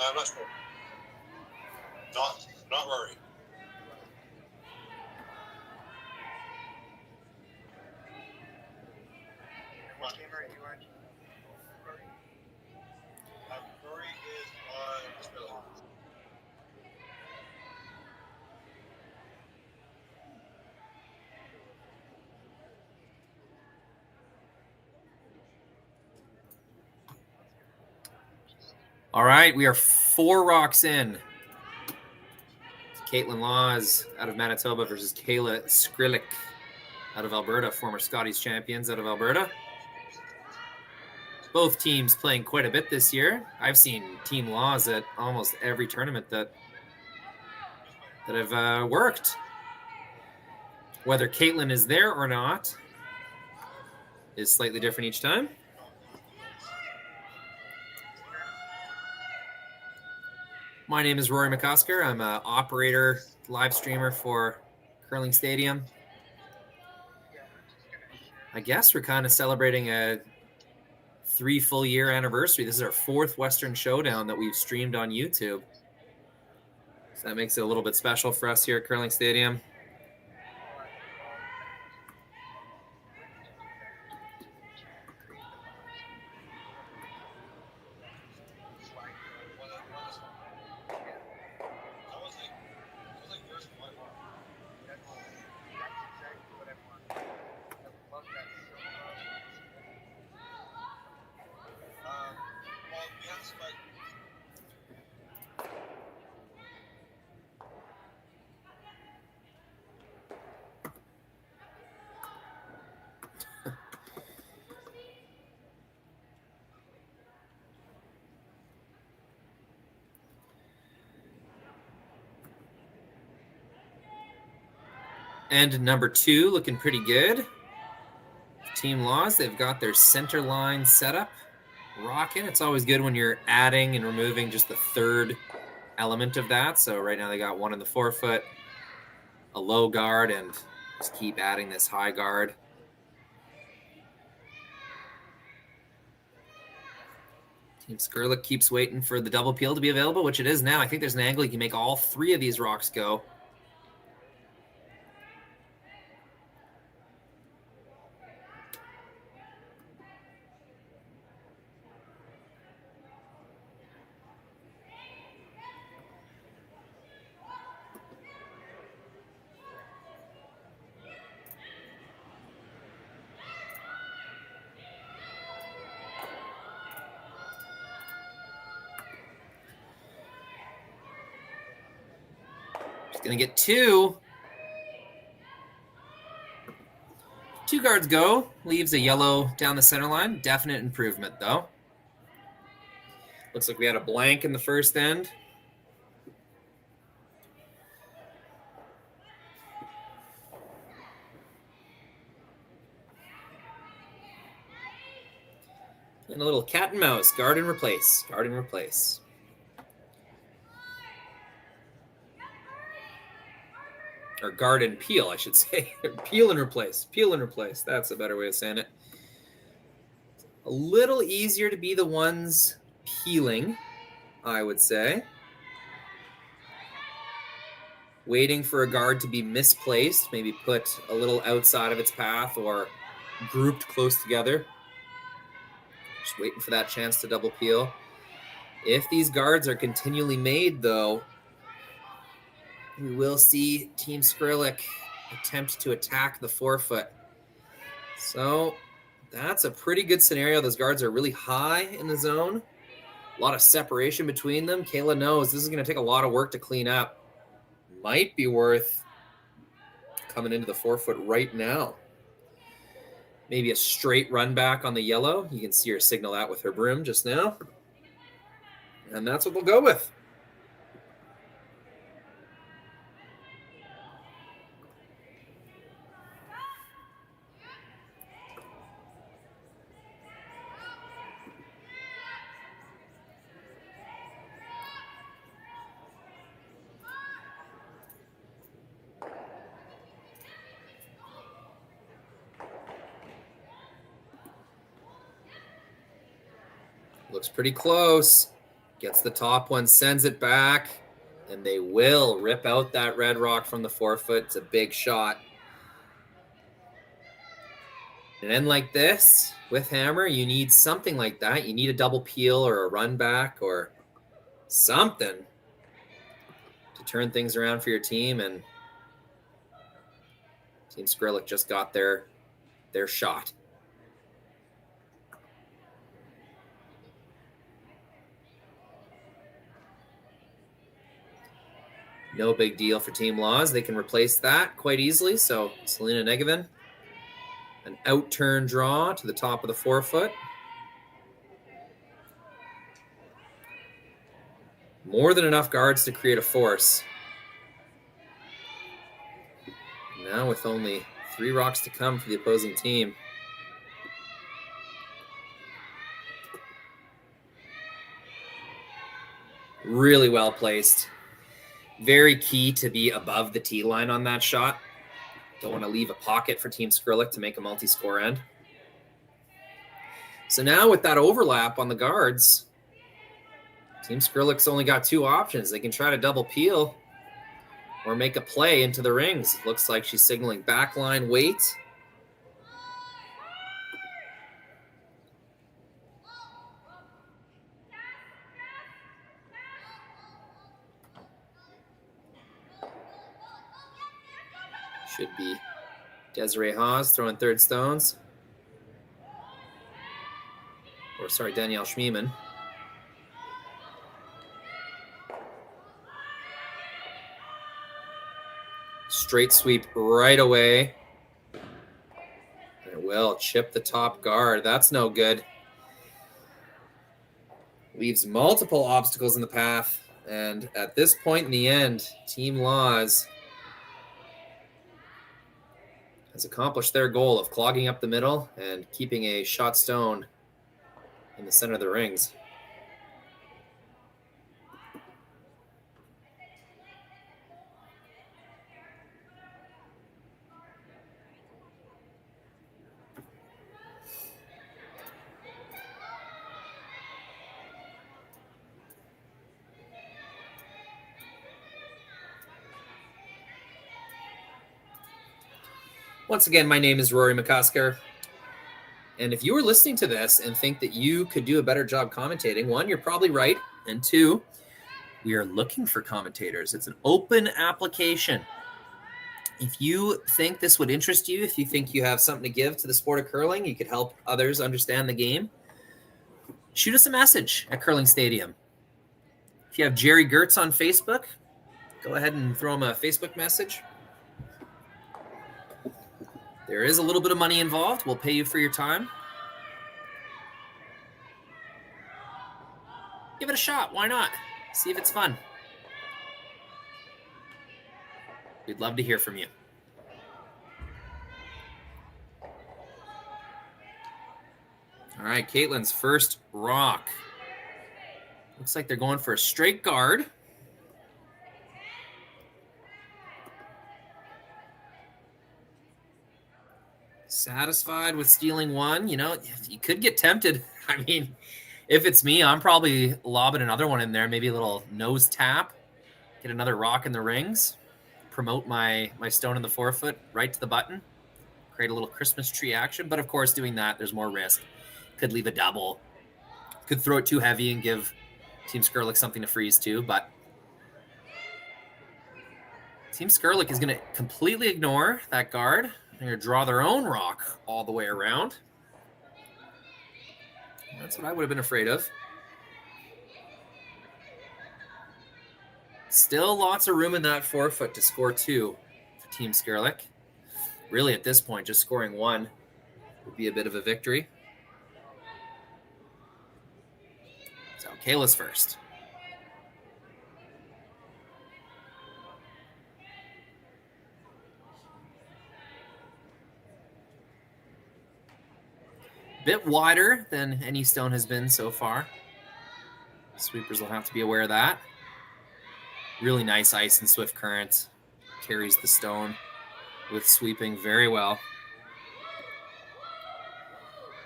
I'm not sure. Not Rory. What game are you watching? Rory is on Australia. All right, we are 4 rocks in. Kaitlyn Laws out of Manitoba versus Kayla Skrlik out of Alberta, former Scotties champions out of Alberta. Both teams playing quite a bit this year. I've seen Team Laws at almost every tournament that I've worked. Whether Kaitlyn is there or not is slightly different each time. My name is Rory McCusker. I'm an operator, live streamer for Curling Stadium. I guess we're kind of celebrating a 3 full year anniversary. This is our 4th Western Showdown that we've streamed on YouTube. So that makes it a little bit special for us here at Curling Stadium. And number 2 looking pretty good. Team Laws, they've got their center line set up, rocking. It's always good when you're adding and removing just the 3rd element of that. So right now they got one in the forefoot, a low guard, and just keep adding this high guard. Team Skrlik keeps waiting for the double peel to be available, which it is now. I think there's an angle you can make all 3 of these rocks go. Gonna get 2. 2 guards go. Leaves a yellow down the center line. Definite improvement, though. Looks like we had a blank in the first end. And a little cat and mouse. Guard and replace. Guard and replace. Or guard and peel, I should say. Peel and replace. Peel and replace. That's a better way of saying it. A little easier to be the ones peeling, I would say. Waiting for a guard to be misplaced, maybe put a little outside of its path or grouped close together. Just waiting for that chance to double peel. If these guards are continually made, though, we will see Team Skrlik attempt to attack the forefoot. So that's a pretty good scenario. Those guards are really high in the zone. A lot of separation between them. Kayla knows this is going to take a lot of work to clean up. Might be worth coming into the forefoot right now. Maybe a straight run back on the yellow. You can see her signal that with her broom just now. And that's what we'll go with. Looks pretty close. Gets the top one, sends it back, and they will rip out that red rock from the 4-foot. It's a big shot. And then like this, with hammer, you need something like that. You need a double peel or a run back or something to turn things around for your team. And Team Skrlik just got their shot. No big deal for Team Laws. They can replace that quite easily. So Selena Negevin, an out-turn draw to the top of the 4-foot. More than enough guards to create a force. Now with only 3 rocks to come for the opposing team. Really well placed. Very key to be above the tee line on that shot. Don't want to leave a pocket for Team Skrlik to make a multi-score end. So now with that overlap on the guards, Team Skrlik's only got 2 options. They can try to double peel or make a play into the rings. Looks like she's signaling backline wait. Should be Desiree Haas throwing third stones. Or sorry, Danielle Schmiemann. Straight sweep right away. And it will chip the top guard. That's no good. Leaves multiple obstacles in the path. And at this point in the end, Team Laws has accomplished their goal of clogging up the middle and keeping a shot stone in the center of the rings. Once again, my name is Rory McCusker. And if you were listening to this and think that you could do a better job commentating, 1, you're probably right. And 2, we are looking for commentators. It's an open application. If you think this would interest you, if you think you have something to give to the sport of curling, you could help others understand the game, shoot us a message at Curling Stadium. If you have Jerry Gertz on Facebook, go ahead and throw him a Facebook message. There is a little bit of money involved. We'll pay you for your time. Give it a shot. Why not? See if it's fun. We'd love to hear from you. All right, Kaitlyn's first rock. Looks like they're going for a straight guard. Satisfied with stealing 1. You know, you could get tempted. I mean, if it's me, I'm probably lobbing another one in there. Maybe a little nose tap. Get another rock in the rings. Promote my stone in the 4-foot right to the button. Create a little Christmas tree action. But, of course, doing that, there's more risk. Could leave a double. Could throw it too heavy and give Team Skrlik something to freeze too. But Team Skrlik is going to completely ignore that guard. They're going to draw their own rock all the way around. That's what I would have been afraid of. Still lots of room in that 4-foot to score 2 for Team Skrlik. Really, at this point, just scoring 1 would be a bit of a victory. So, Kayla's first. Bit wider than any stone has been so far. Sweepers will have to be aware of that. Really nice ice and swift current. Carries the stone with sweeping very well.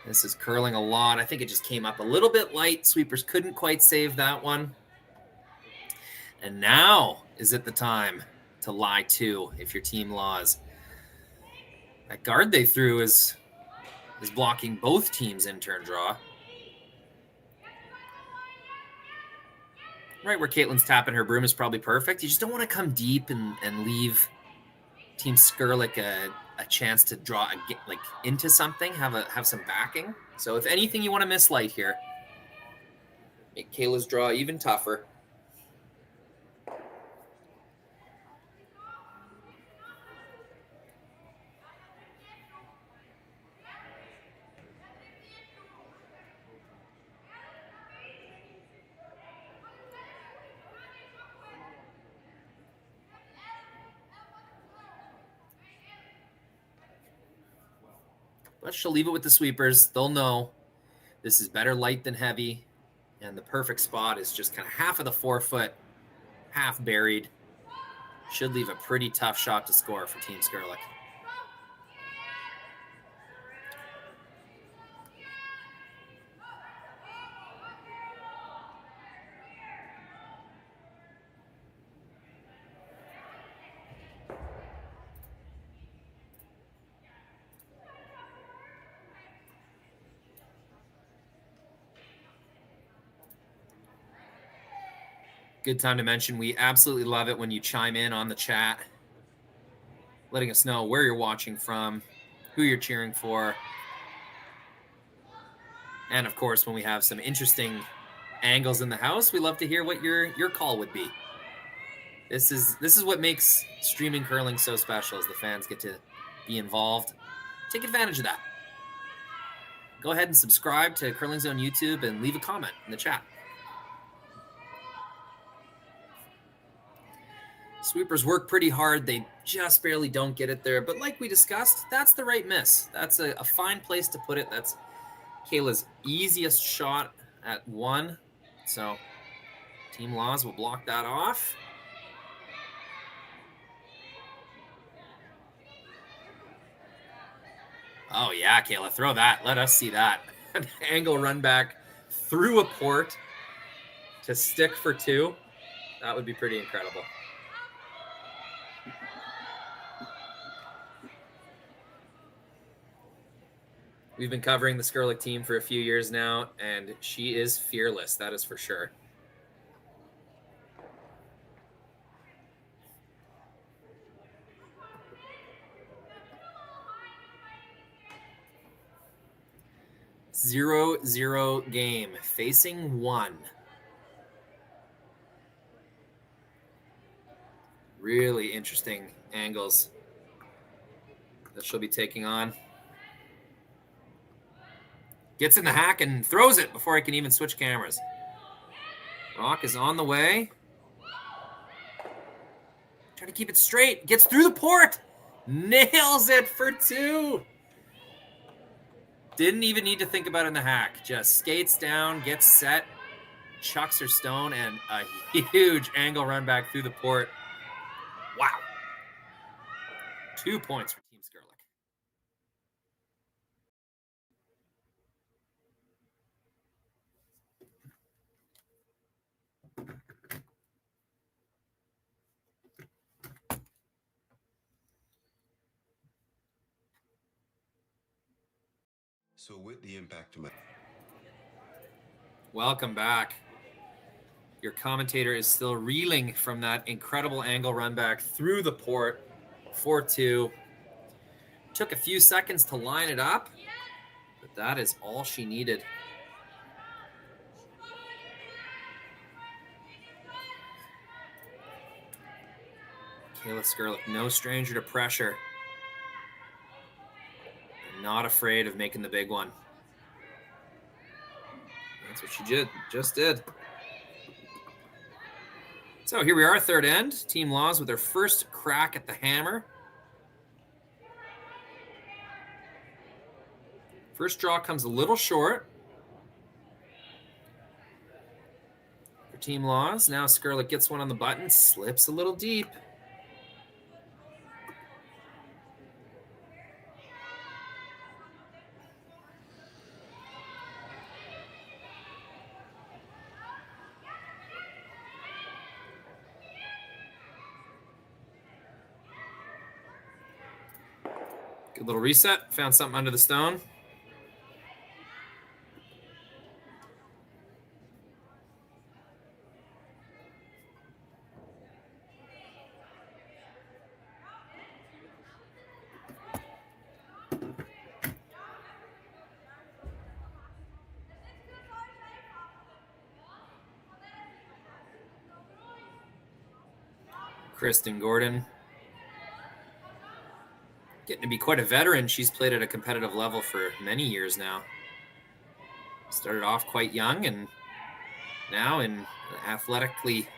This is curling a lot. I think it just came up a little bit light. Sweepers couldn't quite save that one. And now is it the time to lie to if your team laws. That guard they threw is blocking both teams' in turn draw. Right where Kaitlyn's tapping her broom is probably perfect. You just don't want to come deep and leave Team Skrlik a chance to draw into something, have some backing. So if anything, you want to miss light here. Make Kayla's draw even tougher. But she'll leave it with the sweepers. They'll know this is better light than heavy. And the perfect spot is just kind of half of the 4 foot, half buried. Should leave a pretty tough shot to score for Team Skrlik. Good time to mention, we absolutely love it when you chime in on the chat, letting us know where you're watching from, who you're cheering for. And of course, when we have some interesting angles in the house, we love to hear what your call would be. This is what makes streaming curling so special, is the fans get to be involved. Take advantage of that. Go ahead and subscribe to Curling Zone YouTube and leave a comment in the chat. Sweepers work pretty hard. They just barely don't get it there. But like we discussed, that's the right miss. That's a fine place to put it. That's Kayla's easiest shot at 1. So Team Laws will block that off. Oh, yeah, Kayla, throw that. Let us see that. An angle run back through a port to stick for 2. That would be pretty incredible. We've been covering the Skrlik team for a few years now, and she is fearless, that is for sure. Zero game, facing 1. Really interesting angles that she'll be taking on. Gets in the hack and throws it before I can even switch cameras. Rock is on the way. Trying to keep it straight. Gets through the port. Nails it for 2. Didn't even need to think about it in the hack. Just skates down, gets set, chucks her stone, and a huge angle run back through the port. Wow. 2 points for Team Skrlik. So with the impact of my... Welcome back. Your commentator is still reeling from that incredible angle run back through the port. 4-2. Took a few seconds to line it up, but that is all she needed. Kayla Skrlik, no stranger to pressure. Not afraid of making the big one. That's what she just did. So here we are, third end. Team Laws with their first crack at the hammer. First draw comes a little short for Team Laws. Now Skrlik gets one on the button, slips a little deep. Good little reset. Found something under the stone. Kristen Gordon. Getting to be quite a veteran. She's played at a competitive level for many years now. Started off quite young and now in athletically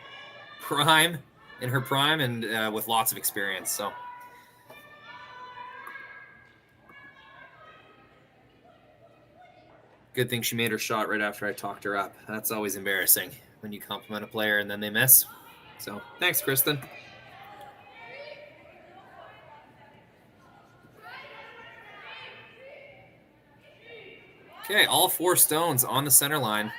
prime, in her prime, and with lots of experience. So good thing she made her shot right after I talked her up. That's always embarrassing when you compliment a player and then they miss. So thanks, Kristen. Okay, all 4 stones on the center line.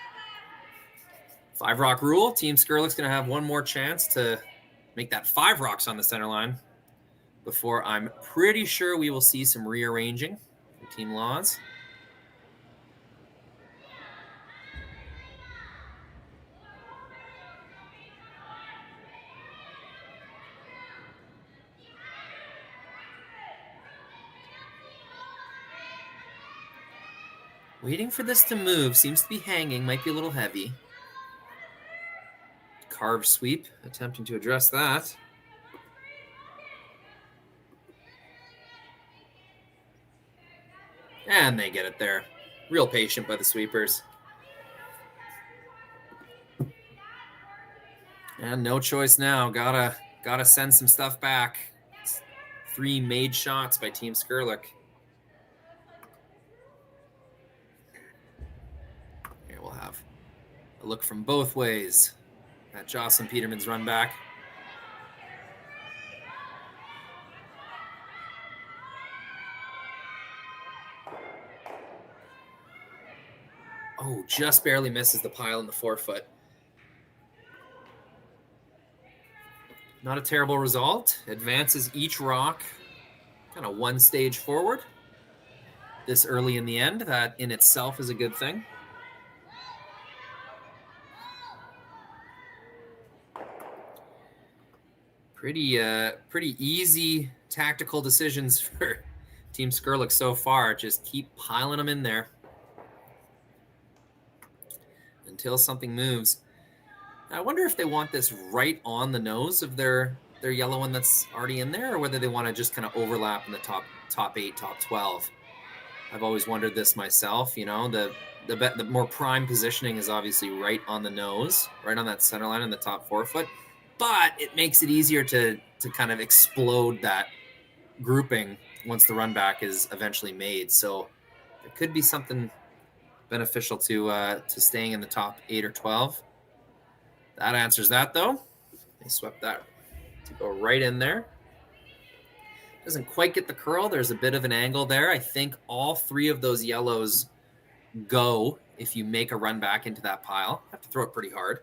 5 rock rule. Team Skrlik's going to have one more chance to make that 5 rocks on the center line before I'm pretty sure we will see some rearranging for Team Laws. Waiting for this to move. Seems to be hanging. Might be a little heavy. Carve sweep. Attempting to address that. And they get it there. Real patient by the sweepers. And no choice now. Gotta send some stuff back. 3 made shots by Team Skrlik. Here we'll have a look from both ways at Jocelyn Peterman's run back. Oh, just barely misses the pile in the forefoot. Not a terrible result. Advances each rock kind of 1 stage forward. This early in the end, that in itself is a good thing. Pretty easy tactical decisions for Team Skrlik so far. Just keep piling them in there until something moves. I wonder if they want this right on the nose of their yellow one that's already in there, or whether they want to just kind of overlap in the top 8, top 12. I've always wondered this myself. You know, the more prime positioning is obviously right on the nose, right on that center line in the top forefoot. But it makes it easier to kind of explode that grouping once the run back is eventually made. So it could be something beneficial to staying in the top 8 or 12. That answers that, though. They swept that to go right in there. Doesn't quite get the curl. There's a bit of an angle there. I think all 3 of those yellows go if you make a run back into that pile. Have to throw it pretty hard.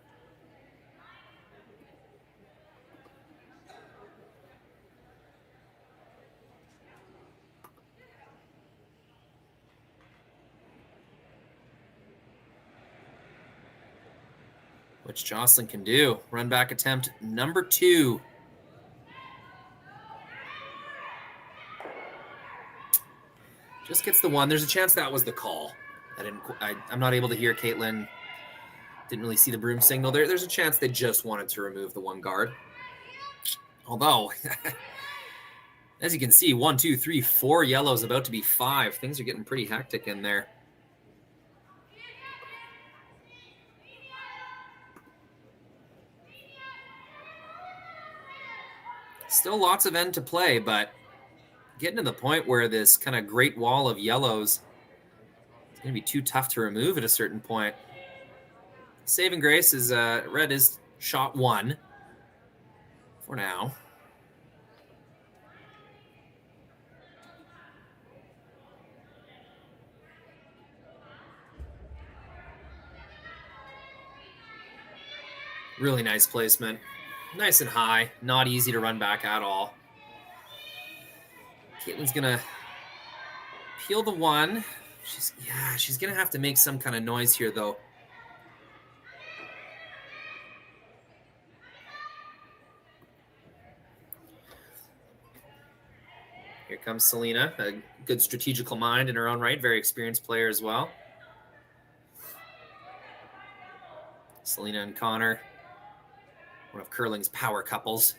Which Jocelyn can do. Run back attempt number 2. Just gets the 1. There's a chance that was the call. I'm not able to hear Kaitlyn. Didn't really see the broom signal there. There's a chance they just wanted to remove the 1 guard. Although, as you can see, 1, 2, 3, 4 yellows, about to be 5. Things are getting pretty hectic in there. Still lots of end to play, but getting to the point where this kind of great wall of yellows is going to be too tough to remove at a certain point. Saving grace is red is shot 1 for now. Really nice placement. Nice and high. Not easy to run back at all. Kaitlyn's going to peel the one. She's going to have to make some kind of noise here, though. Here comes Selena, a good strategical mind in her own right, very experienced player as well. Selena and Connor, one of curling's power couples.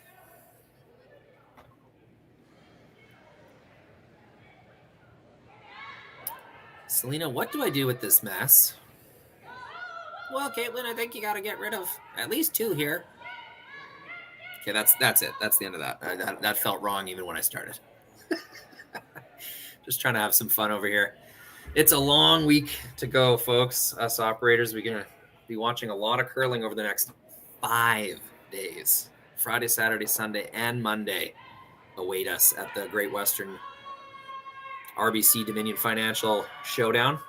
Selena, what do I do with this mess? Well, Kaitlyn, I think you got to get rid of at least 2 here. Okay, that's it. That's the end of that. That felt wrong even when I started. Just trying to have some fun over here. It's a long week to go, folks. Us operators, we're going to be watching a lot of curling over the next 5 days. Friday, Saturday, Sunday, and Monday await us at the Great Western RBC Dominion Financial Showdown.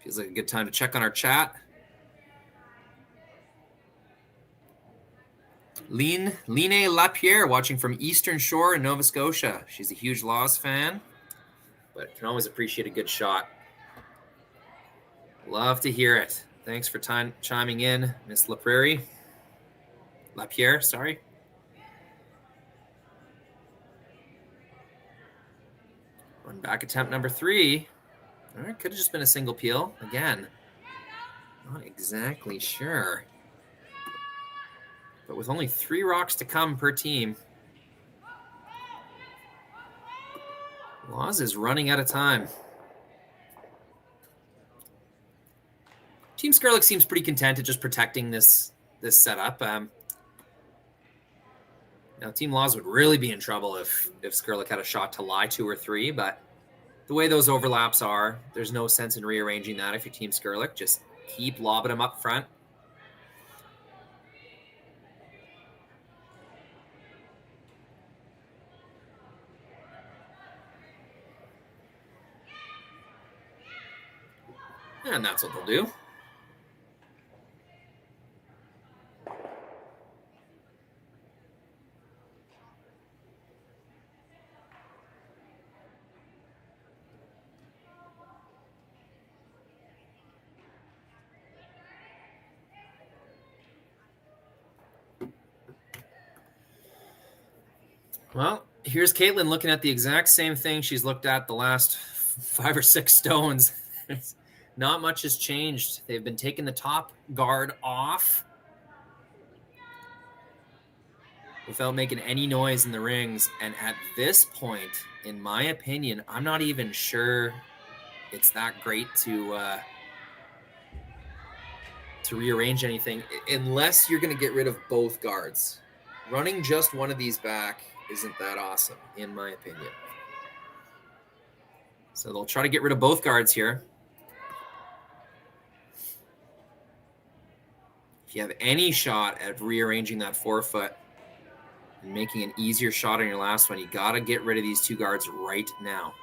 Feels like a good time to check on our chat. Line Lapierre watching from Eastern Shore in Nova Scotia. She's a huge Laws fan, but can always appreciate a good shot. Love to hear it. Thanks for chiming in, Miss Lapierre. Sorry. Run back attempt number 3. All right, could have just been a single peel. Again, not exactly sure. But with only 3 rocks to come per team, Laws is running out of time. Team Skrlik seems pretty content at just protecting this setup. Now, Team Laws would really be in trouble if Skrlik had a shot to lie 2 or 3, but the way those overlaps are, there's no sense in rearranging that if you're Team Skrlik. Just keep lobbing them up front. And that's what they'll do. Well, here's Kaitlyn looking at the exact same thing she's looked at the last 5 or 6 stones. Not much has changed. They've been taking the top guard off without making any noise in the rings. And at this point, in my opinion, I'm not even sure it's that great to rearrange anything unless you're going to get rid of both guards. Running just one of these back isn't that awesome, in my opinion. So they'll try to get rid of both guards here. If you have any shot at rearranging that forefoot and making an easier shot on your last one, you got to get rid of these 2 guards right now.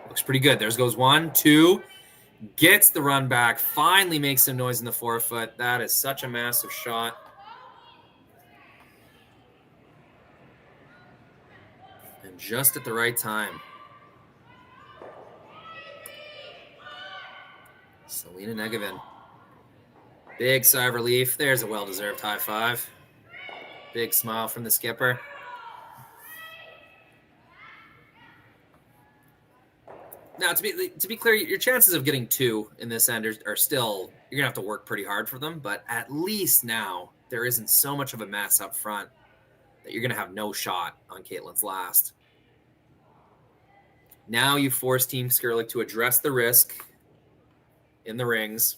Looks pretty good. There goes 1, 2. Gets the run back. Finally makes some noise in the forefoot. That is such a massive shot. And just at the right time. Selena Negevin. Big sigh of relief. There's a well-deserved high five. Big smile from the skipper. Now, to be clear, your chances of getting 2 in this end are still, you're going to have to work pretty hard for them, but at least now there isn't so much of a mess up front that you're going to have no shot on Kaitlyn's last. Now you force Team Skrlik to address the risk in the rings.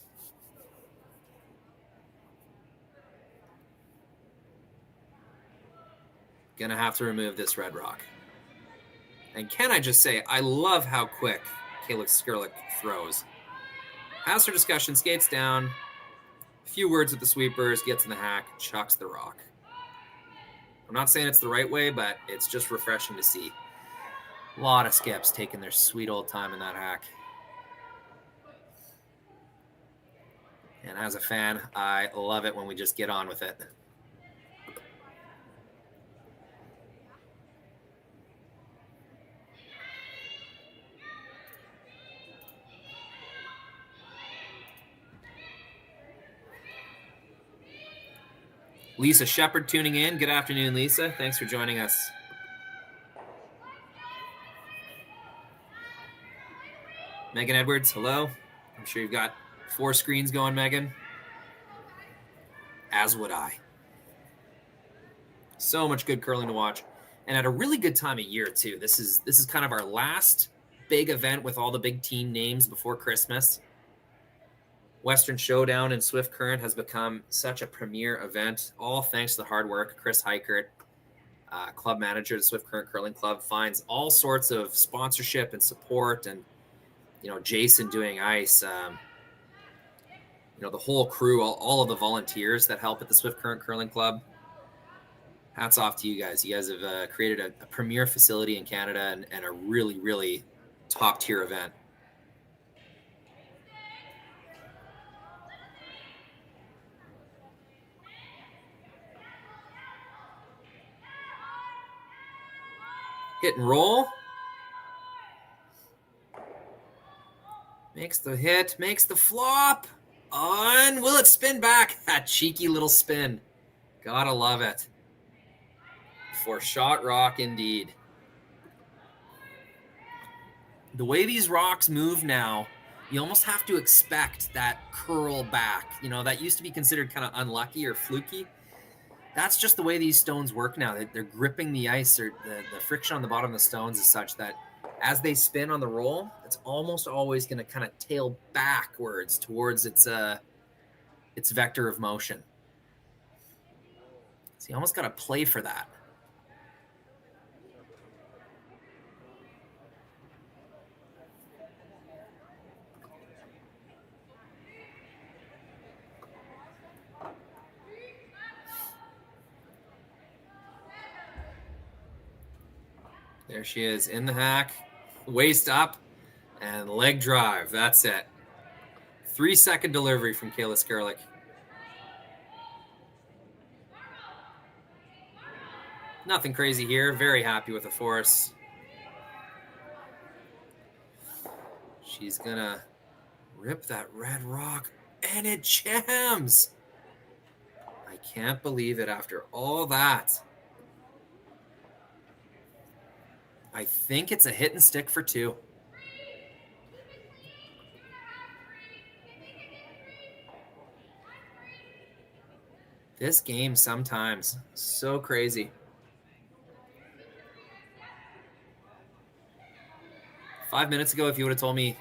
Going to have to remove this red rock. And can I just say, I love how quick Kayla Skrlik throws. Has her discussion, skates down, a few words with the sweepers, gets in the hack, chucks the rock. I'm not saying it's the right way, but it's just refreshing to see. A lot of skips taking their sweet old time in that hack. And as a fan, I love it when we just get on with it. Lisa Shepard tuning in. Good afternoon, Lisa. Thanks for joining us. Megan Edwards, hello. I'm sure you've got 4 screens going, Megan. As would I. So much good curling to watch. And at a really good time of year, too. This is kind of our last big event with all the big team names before Christmas. Western Showdown and Swift Current has become such a premier event, all thanks to the hard work. Chris Heikert, club manager of the Swift Current Curling Club, finds all sorts of sponsorship and support, and Jason doing ice, the whole crew, all of the volunteers that help at the Swift Current Curling Club. Hats off to you guys. You guys have created a premier facility in Canada and a really, really top-tier event. Hit and roll. Makes the hit, makes the flop. On. Will it spin back? That cheeky little spin. Gotta love it. For shot rock indeed. The way these rocks move now, you almost have to expect that curl back. That used to be considered kind of unlucky or fluky. That's just the way these stones work now. They're gripping the ice, or the friction on the bottom of the stones is such that as they spin on the roll, it's almost always going to kind of tail backwards towards its vector of motion. So you almost got to play for that. There she is in the hack, waist up, and leg drive. That's it. 3-second delivery from Kayla Skrlik. Nothing crazy here. Very happy with the force. She's going to rip that red rock, and it jams. I can't believe it after all that. I think it's a hit and stick for 2. This game sometimes, so crazy. 5 minutes ago, if you would have told me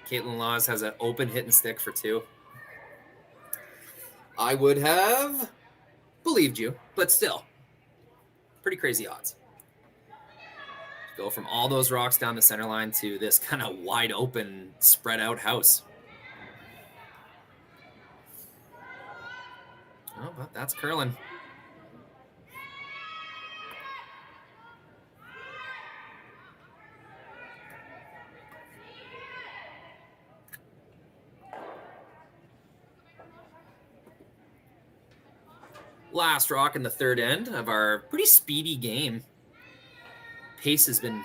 Kaitlyn Laws has an open hit and stick for 2, I would have believed you, but still, pretty crazy odds. Go from all those rocks down the center line to this kind of wide open, spread out house. Oh, but that's curling. Last rock in the third end of our pretty speedy game. Pace has been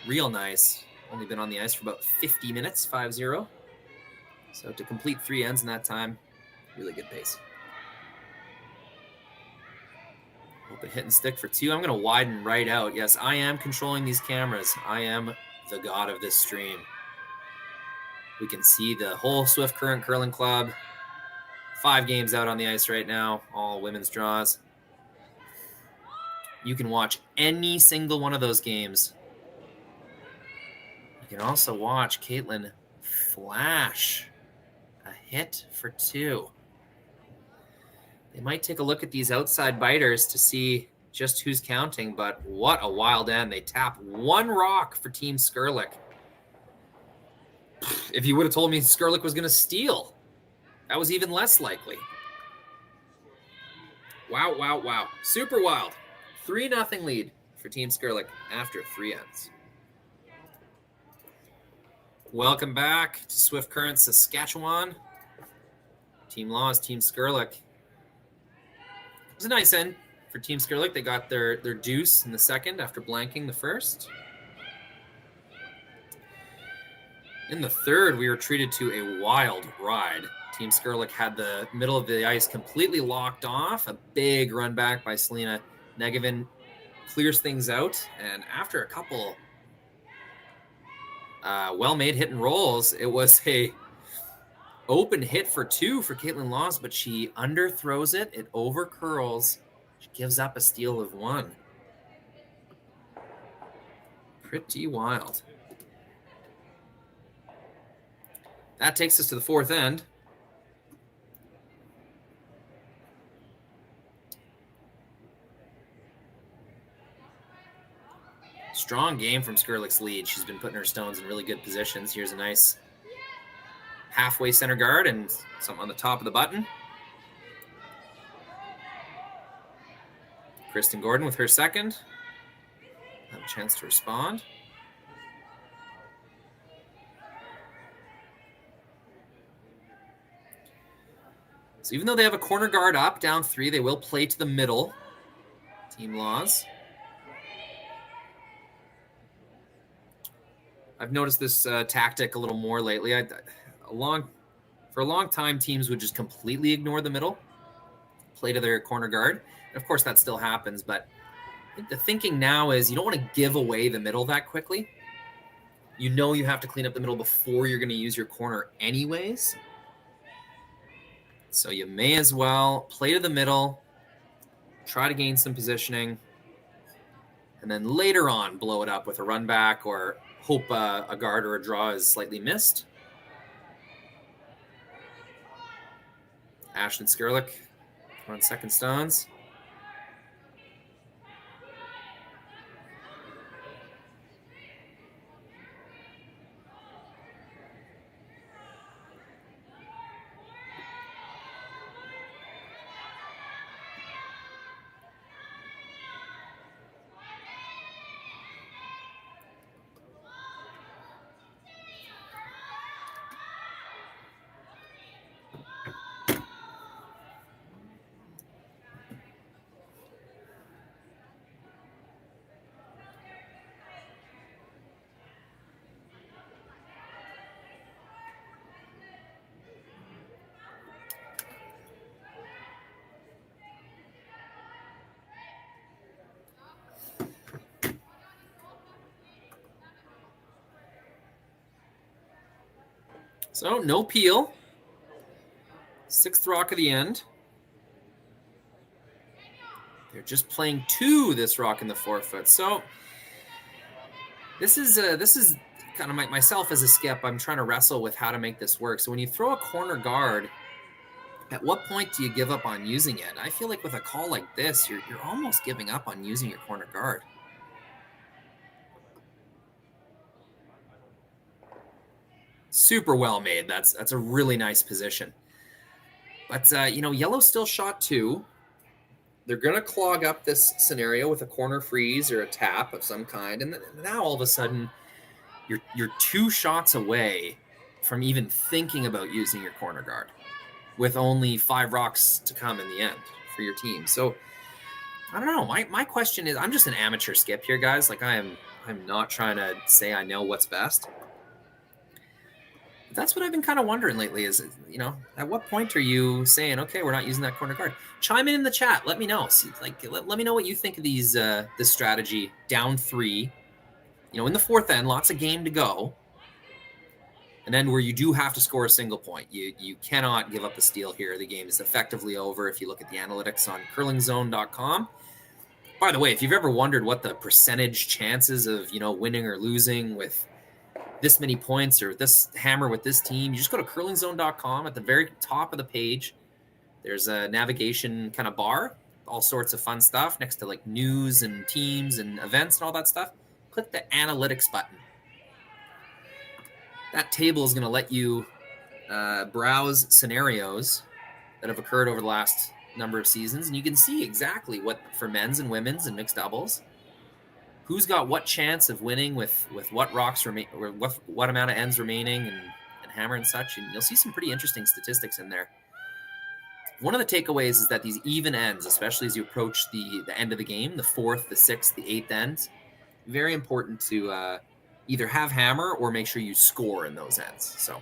real nice. Only been on the ice for about 50 minutes, 5-0. So to complete 3 ends in that time, really good pace. Open hit and stick for 2. I'm going to widen right out. Yes, I am controlling these cameras. I am the god of this stream. We can see the whole Swift Current Curling Club. 5 games out on the ice right now, all women's draws. You can watch any single one of those games. You can also watch Kaitlyn flash a hit for 2. They might take a look at these outside biters to see just who's counting, but what a wild end. They tap 1 rock for Team Skrlik. If you would have told me Skrlik was going to steal, that was even less likely. Wow, wow, wow. Super wild. 3-0 lead for Team Skrlik after 3 ends. Welcome back to Swift Current Saskatchewan. Team Laws, Team Skrlik. It was a nice end for Team Skrlik. They got their deuce in the second after blanking the first. In the third, we were treated to a wild ride. Team Skrlik had the middle of the ice completely locked off. A big run back by Selena Negevin clears things out. And after a couple well-made hit and rolls, it was a open hit for 2 for Kaitlyn Laws, but she underthrows it. It over curls. She gives up a steal of 1. Pretty wild. That takes us to the fourth end. Strong game from Skrlik's lead. She's been putting her stones in really good positions. Here's a nice halfway center guard and something on the top of the button. Kristen Gordon with her second. Have a chance to respond. So even though they have a corner guard up, down 3, they will play to the middle. Team Laws. I've noticed this tactic a little more lately. For a long time, teams would just completely ignore the middle, play to their corner guard. And of course, that still happens, but I think the thinking now is you don't want to give away the middle that quickly. You know you have to clean up the middle before you're going to use your corner anyways. So you may as well play to the middle, try to gain some positioning, and then later on blow it up with a run back or hope a guard or a draw is slightly missed. Ashton Skrlik on second stones. So no peel. 6th rock of the end. They're just playing 2 this rock in the forefoot. So this is kind of myself as a skip. I'm trying to wrestle with how to make this work. So when you throw a corner guard, at what point do you give up on using it? I feel like with a call like this, you're almost giving up on using your corner guard. Super well made. That's a really nice position. But, yellow's still shot 2. They're going to clog up this scenario with a corner freeze or a tap of some kind. And now all of a sudden, you're 2 shots away from even thinking about using your corner guard with only 5 rocks to come in the end for your team. So, I don't know. My question is, I'm just an amateur skip here, guys. Like, I'm not trying to say I know what's best. That's what I've been kind of wondering lately is, at what point are you saying, okay, we're not using that corner guard? Chime in the chat. Let me know. Let me know what you think of this strategy. Down 3, in the fourth end, lots of game to go. And then where you do have to score a single point. You cannot give up a steal here. The game is effectively over if you look at the analytics on curlingzone.com. By the way, if you've ever wondered what the percentage chances of, winning or losing with this many points or this hammer with this team, you just go to curlingzone.com. At the very top of the page, there's a navigation kind of bar, all sorts of fun stuff next to like news and teams and events and all that stuff. Click the analytics button. That table is going to let you browse scenarios that have occurred over the last number of seasons, and you can see exactly what for men's and women's and mixed doubles, who's got what chance of winning with what rocks remain, or what amount of ends remaining, and hammer and such. And you'll see some pretty interesting statistics in there. one of the takeaways is that these even ends, especially as you approach the end of the game, the 4th, the 6th, the 8th ends, very important to either have hammer or make sure you score in those ends. So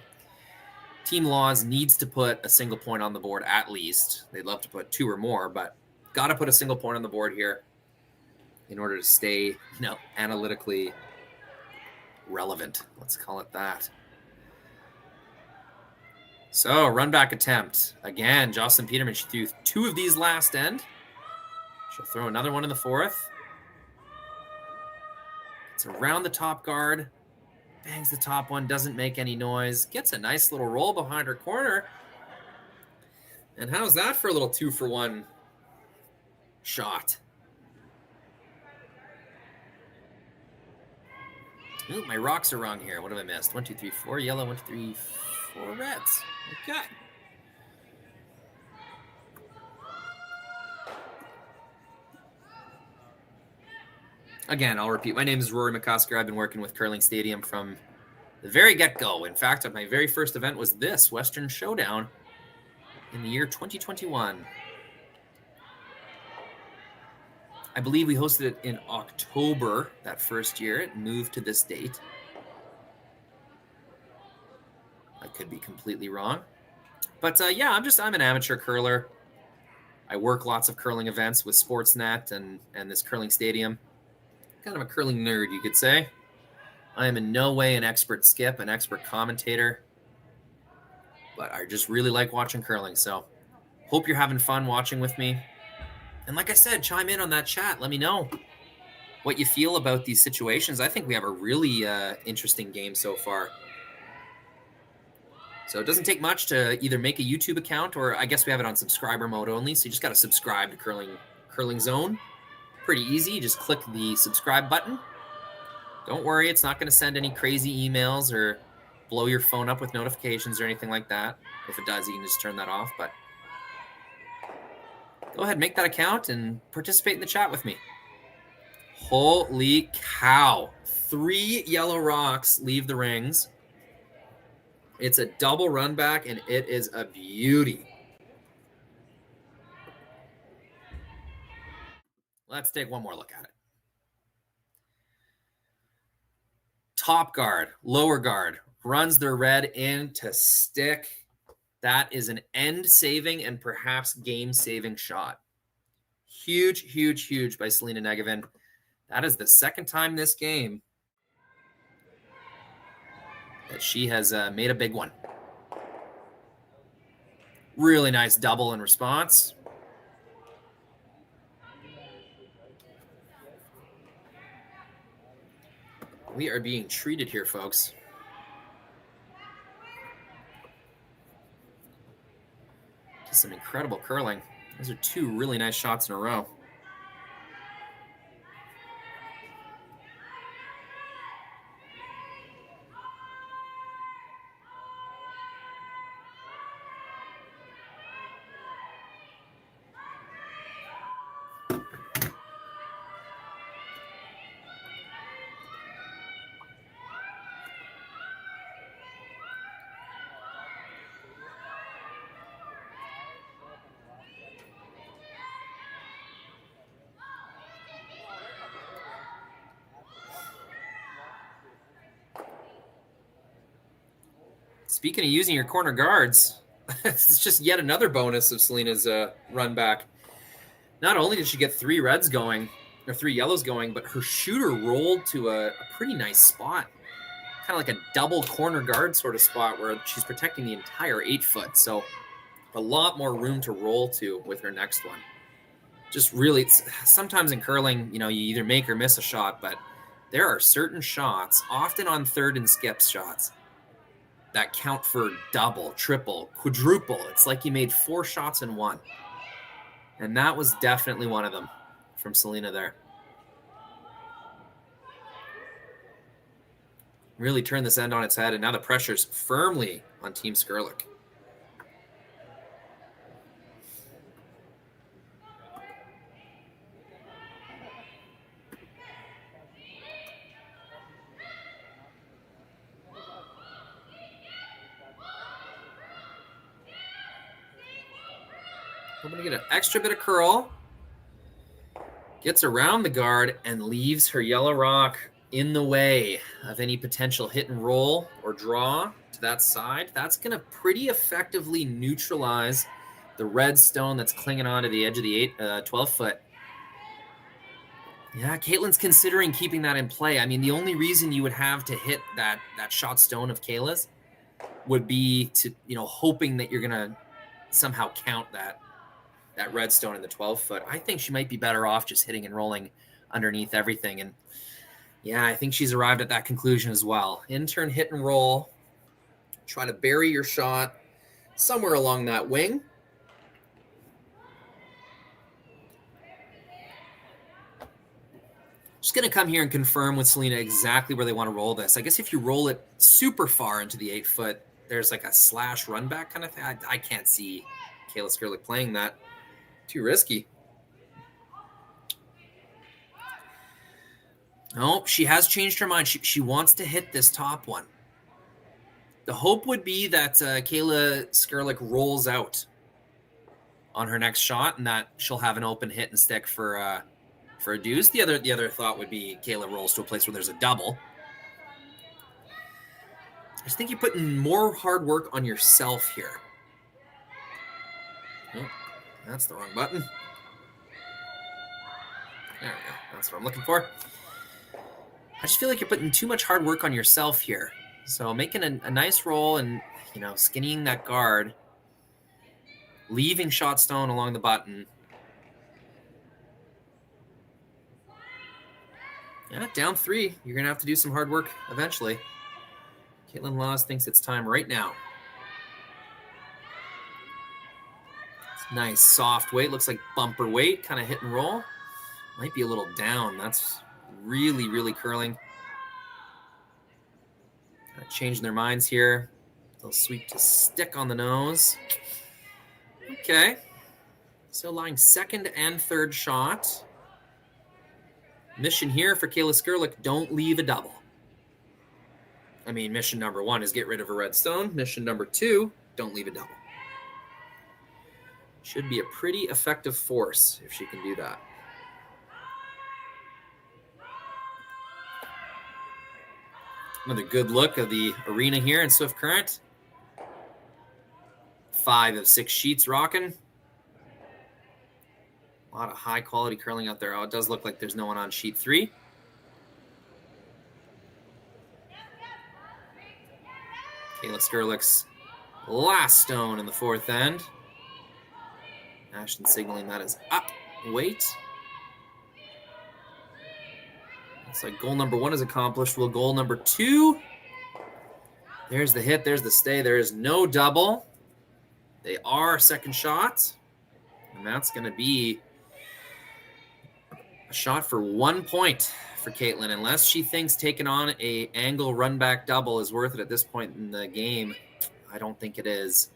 Team Laws needs to put a single point on the board at least. They'd love to put 2 or more, but got to put a single point on the board here in order to stay, analytically relevant. Let's call it that. So, run back attempt. Again, Jocelyn Peterman, she threw 2 of these last end. She'll throw another one in the 4th. It's around the top guard. Bangs the top one, doesn't make any noise. Gets a nice little roll behind her corner. And how's that for a little 2-for-1 shot? Ooh, my rocks are wrong here. What have I missed? 1, 2, 3, 4 yellow, 1, 2, 3, 4 reds. Okay. Again, I'll repeat. My name is Rory McCosker. I've been working with Curling Stadium from the very get-go. In fact, my very first event was this, Western Showdown, in the year 2021. I believe we hosted it in October that first year. It moved to this date. I could be completely wrong. But yeah, I'm an amateur curler. I work lots of curling events with Sportsnet and this Curling Stadium. Kind of a curling nerd, you could say. I am in no way an expert skip, an expert commentator. But I just really like watching curling. So hope you're having fun watching with me. And like I said, chime in on that chat. Let me know what you feel about these situations. I think we have a really interesting game so far. So it doesn't take much to either make a YouTube account, or I guess we have it on subscriber mode only. So you just got to subscribe to Curling Zone. Pretty easy. You just click the subscribe button. Don't worry, it's not going to send any crazy emails or blow your phone up with notifications or anything like that. If it does, you can just turn that off. But go ahead, make that account and participate in the chat with me. Holy cow. 3 yellow rocks leave the rings. It's a double run back, and it is a beauty. Let's take one more look at it. Top guard, lower guard, runs their red into stick. That is an end-saving and perhaps game-saving shot. Huge, huge, huge by Selena Negevin. That is the second time this game that she has made a big one. Really nice double in response. We are being treated here, folks. Just some incredible curling. Those are 2 really nice shots in a row. Speaking of using your corner guards, it's just yet another bonus of Selena's run back. Not only did she get 3 reds going, or 3 yellows going, but her shooter rolled to a pretty nice spot. Kind of like a double corner guard sort of spot where she's protecting the entire 8-foot. So a lot more room to roll to with her next one. Just really, sometimes in curling, you either make or miss a shot, but there are certain shots, often on third and skip shots, that count for double, triple, quadruple. It's like you made 4 shots in one. And that was definitely one of them from Selena there. Really turned this end on its head, and now the pressure's firmly on Team Skrlik. Hoping to get an extra bit of curl. Gets around the guard and leaves her yellow rock in the way of any potential hit and roll or draw to that side. That's going to pretty effectively neutralize the red stone that's clinging onto the edge of the 12-foot. Yeah, Kaitlyn's considering keeping that in play. I mean, the only reason you would have to hit that shot stone of Kayla's would be to, hoping that you're going to somehow count that red stone in the 12-foot. I think she might be better off just hitting and rolling underneath everything. And yeah, I think she's arrived at that conclusion as well. In-turn hit and roll. Try to bury your shot somewhere along that wing. Just going to come here and confirm with Selena exactly where they want to roll this. I guess if you roll it super far into the 8-foot, there's like a slash run back kind of thing. I can't see Kayla Skrlik playing that. Too risky. No, she has changed her mind. She wants to hit this top one. The hope would be that Kayla Skrlik rolls out on her next shot and that she'll have an open hit and stick for a deuce. The other thought would be Kayla rolls to a place where there's a double. I just think you're putting more hard work on yourself here. Oh, that's the wrong button. There we go. That's what I'm looking for. I just feel like you're putting too much hard work on yourself here. So making a nice roll and, skinnying that guard, leaving shot stone along the button. Yeah, down 3. You're going to have to do some hard work eventually. Kaitlyn Laws thinks it's time right now. It's nice soft weight. Looks like bumper weight, kind of hit and roll. Might be a little down. That's really, really curling. Changing their minds here. They'll sweep to stick on the nose. Okay. So lying second and third shot. Mission here for Kayla Skrlik, don't leave a double. I mean, mission number 1 is get rid of a red stone. Mission number 2, don't leave a double. Should be a pretty effective force if she can do that. Another good look of the arena here in Swift Current. 5 of 6 sheets rocking. A lot of high quality curling out there. Oh, it does look like there's no one on sheet 3. Kayla Skrlik's last stone in the 4th end. Ashton signaling that is up. Wait. Looks like goal number 1 is accomplished. Will goal number 2. There's the hit. There's the stay. There is no double. They are second shots. And that's going to be a shot for 1 point for Kaitlyn. Unless she thinks taking on a angle run back double is worth it at this point in the game, I don't think it is.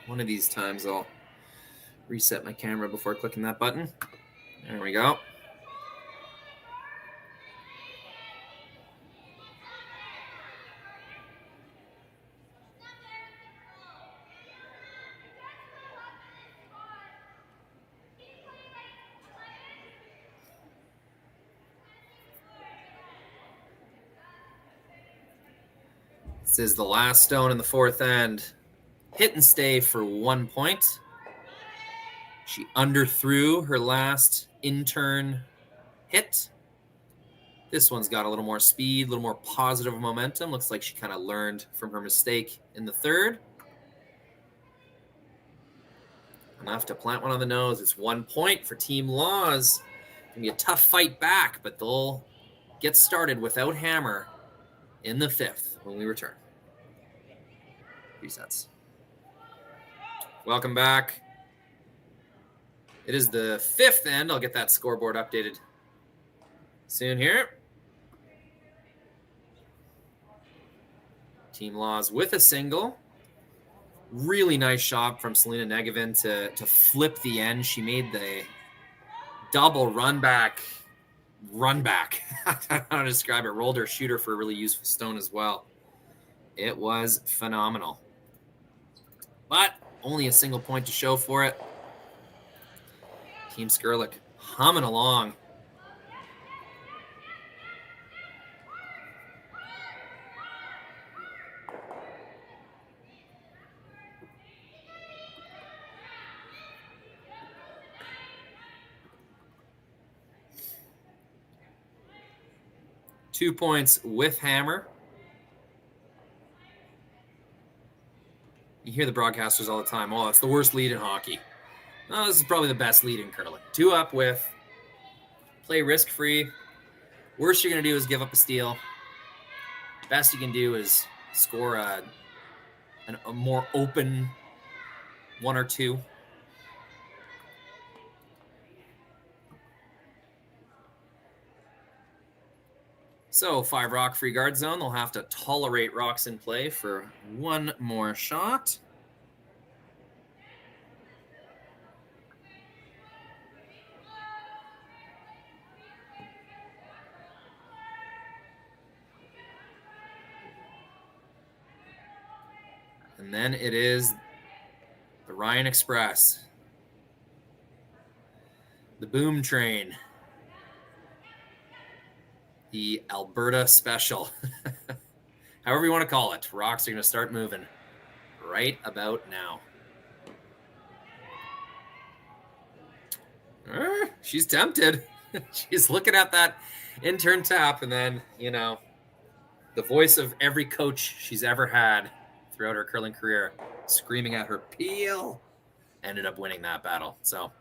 One of these times I'll reset my camera before clicking that button. There we go. This is the last stone in the 4th end. Hit and stay for 1 point. She underthrew her last in-turn hit. This one's got a little more speed, a little more positive momentum. Looks like she kind of learned from her mistake in the 3rd. Enough to plant one on the nose. It's 1 point for Team Laws. It's going to be a tough fight back, but they'll get started without Hammer in the 5th when we return. Resets. Welcome back. It is the 5th end. I'll get that scoreboard updated soon here. Team Laws with a single. Really nice shot from Selena Negevin to flip the end. She made the double run back. I don't know how to describe it. Rolled her shooter for a really useful stone as well. It was phenomenal. But only a single point to show for it. Team Skrlik humming along. Two points with hammer. You hear the broadcasters all the time. Oh, it's the worst lead in hockey. No, this is probably the best lead in curling. 2 up with, play risk-free. Worst you're going to do is give up a steal. Best you can do is score a more open 1 or 2. So 5 rock free guard zone. They'll have to tolerate rocks in play for 1 more shot. And then it is the Ryan Express. The boom train. The Alberta Special. However you want to call it. Rocks are going to start moving right about now. She's tempted. She's looking at that intern tap, and then, you know, the voice of every coach she's ever had throughout her curling career screaming at her, peel, ended up winning that battle. So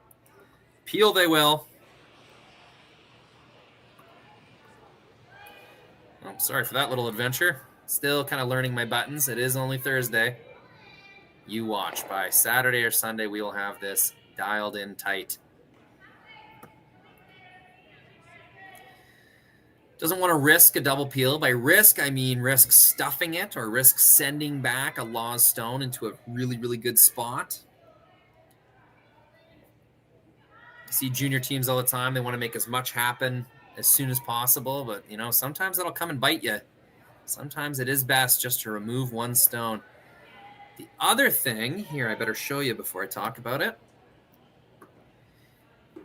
peel they will. I'm sorry for that little adventure. Still kind of learning my buttons. It is only Thursday. You watch. By Saturday or Sunday, we will have this dialed in tight. Doesn't want to risk a double peel. By risk, I mean risk stuffing it or risk sending back a Laws stone into a really, really good spot. I see junior teams all the time. They want to make as much happen as soon as possible, but, you know, sometimes that'll come and bite you. Sometimes it is best just to remove 1 stone. The other thing, here I better show you before I talk about it.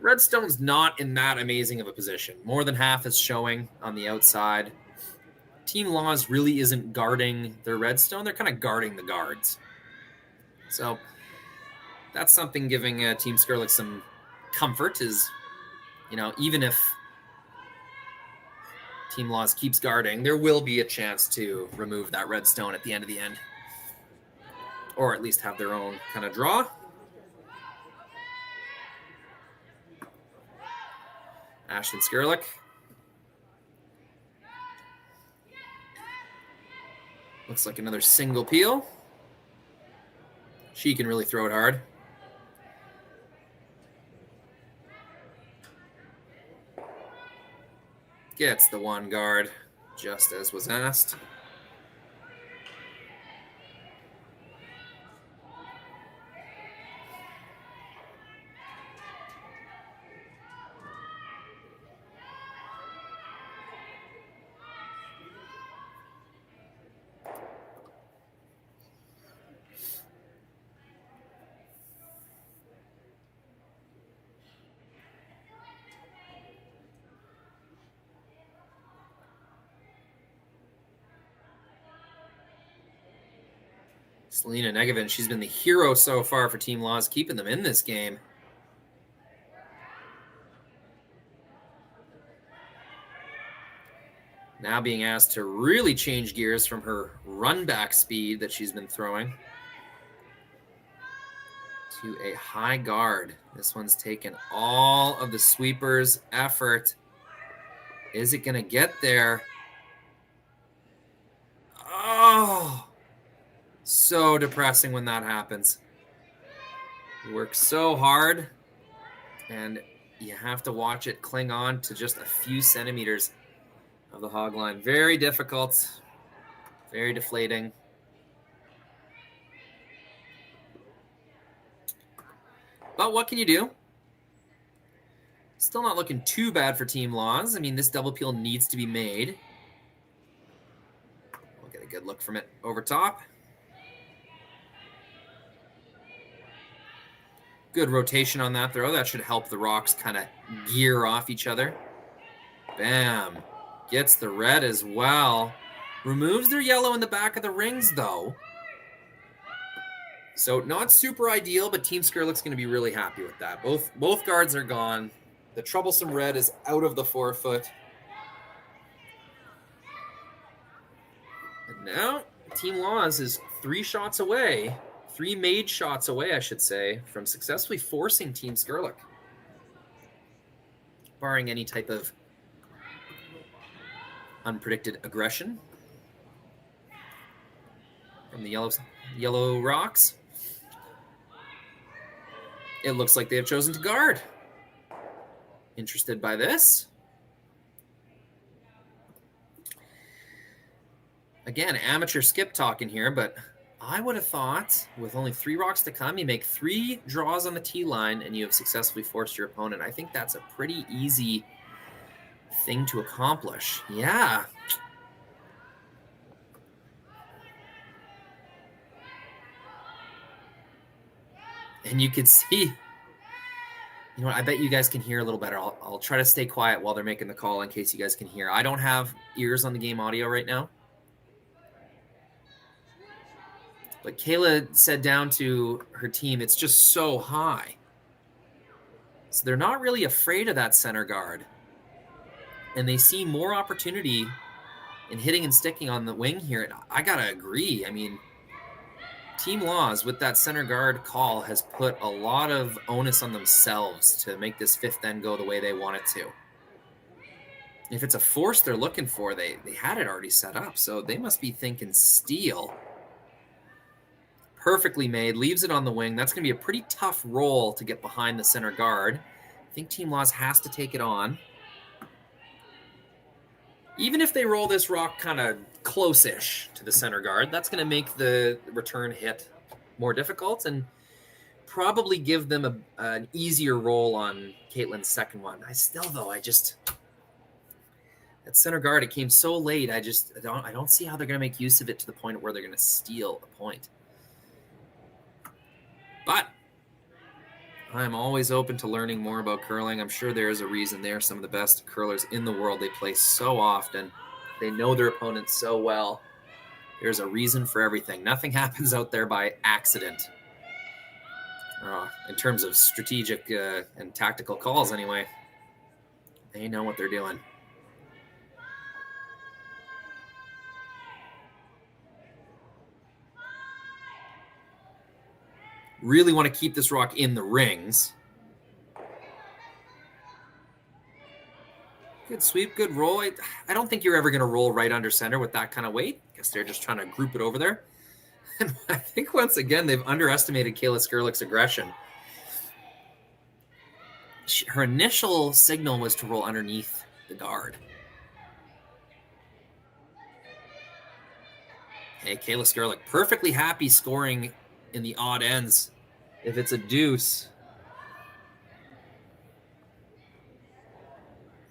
Redstone's not in that amazing of a position. More than half is showing on the outside. Team Laws really isn't guarding their redstone. They're kind of guarding the guards. So that's something giving Team Skrlik some comfort is, you know, even if Team Laws keeps guarding, there will be a chance to remove that redstone at the end of the end. Or at least have their own kind of draw. Ashton Skrlik. Looks like another single peel. She can really throw it hard. Gets the 1 guard, just as was asked. Selena Negevin, she's been the hero so far for Team Laws, keeping them in this game. Now being asked to really change gears from her run back speed that she's been throwing to a high guard. This one's taken all of the sweeper's effort. Is it going to get there? Oh! So depressing when that happens. You work so hard And you have to watch it cling on to just a few centimeters of the hog line. Very difficult, very deflating. But what can you do? Still not looking too bad for Team Laws. I mean, this double peel needs to be made. We'll get a good look from it over top. Good rotation on that throw. That should help the rocks kind of gear off each other. Bam. Gets the red as well. Removes their yellow in the back of the rings, though. So not super ideal, but Team Skrlik's going to be really happy with that. Both guards are gone. The troublesome red is out of the forefoot. And now Team Laws is 3 shots away, 3 made shots away, I should say, from successfully forcing Team Skrlik. Barring any type of unpredicted aggression from the yellow rocks. It looks like they have chosen to guard. Interested by this? Again, amateur skip talking here, but I would have thought with only 3 rocks to come, you make 3 draws on the tee line and you have successfully forced your opponent. I think that's a pretty easy thing to accomplish. Yeah. And you can see, you know what, I bet you guys can hear a little better. I'll try to stay quiet while they're making the call in case you guys can hear. I don't have ears on the game audio right now. But Kayla said down to her team, it's just so high. So they're not really afraid of that center guard. And they see more opportunity in hitting and sticking on the wing here. And I got to agree. I mean, Team Laws with that center guard call has put a lot of onus on themselves to make this 5th end go the way they want it to. If it's a force they're looking for, they had it already set up. So they must be thinking steal. Perfectly made, leaves it on the wing. That's going to be a pretty tough roll to get behind the center guard. I think Team Laws has to take it on. Even if they roll this rock kind of close-ish to the center guard, that's going to make the return hit more difficult and probably give them an easier roll on Kaitlyn's second one. That center guard, it came so late. I don't see how they're going to make use of it to the point where they're going to steal a point. But I'm always open to learning more about curling. I'm sure there is a reason they are some of the best curlers in the world. They play so often. They know their opponents so well. There's a reason for everything. Nothing happens out there by accident. In terms of strategic and tactical calls, anyway. They know what they're doing. Really want to keep this rock in the rings. Good sweep, good roll. I don't think you're ever going to roll right under center with that kind of weight. I guess they're just trying to group it over there. And I think once again, they've underestimated Kayla Skrlik's aggression. Her initial signal was to roll underneath the guard. Hey, Kayla Skrlik, perfectly happy scoring in the odd ends. If it's a deuce.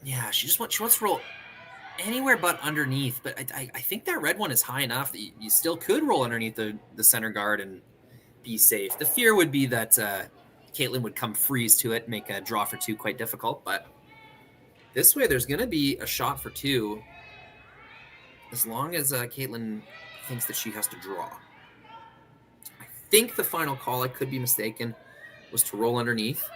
Yeah, she wants to roll anywhere but underneath. But I think that red one is high enough that you still could roll underneath the center guard and be safe. The fear would be that Kaitlyn would come freeze to it, make a draw for 2 quite difficult. But this way, there's going to be a shot for 2 as long as Kaitlyn thinks that she has to draw. I think the final call, I could be mistaken, was to roll underneath.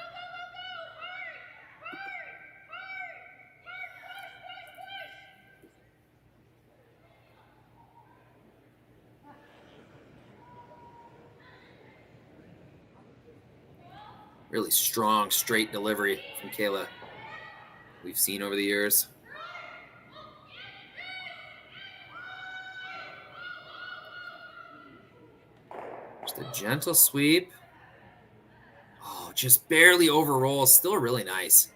Really strong, straight delivery from Kayla we've seen over the years. Just a gentle sweep. Oh, just barely overrolls. Still really nice.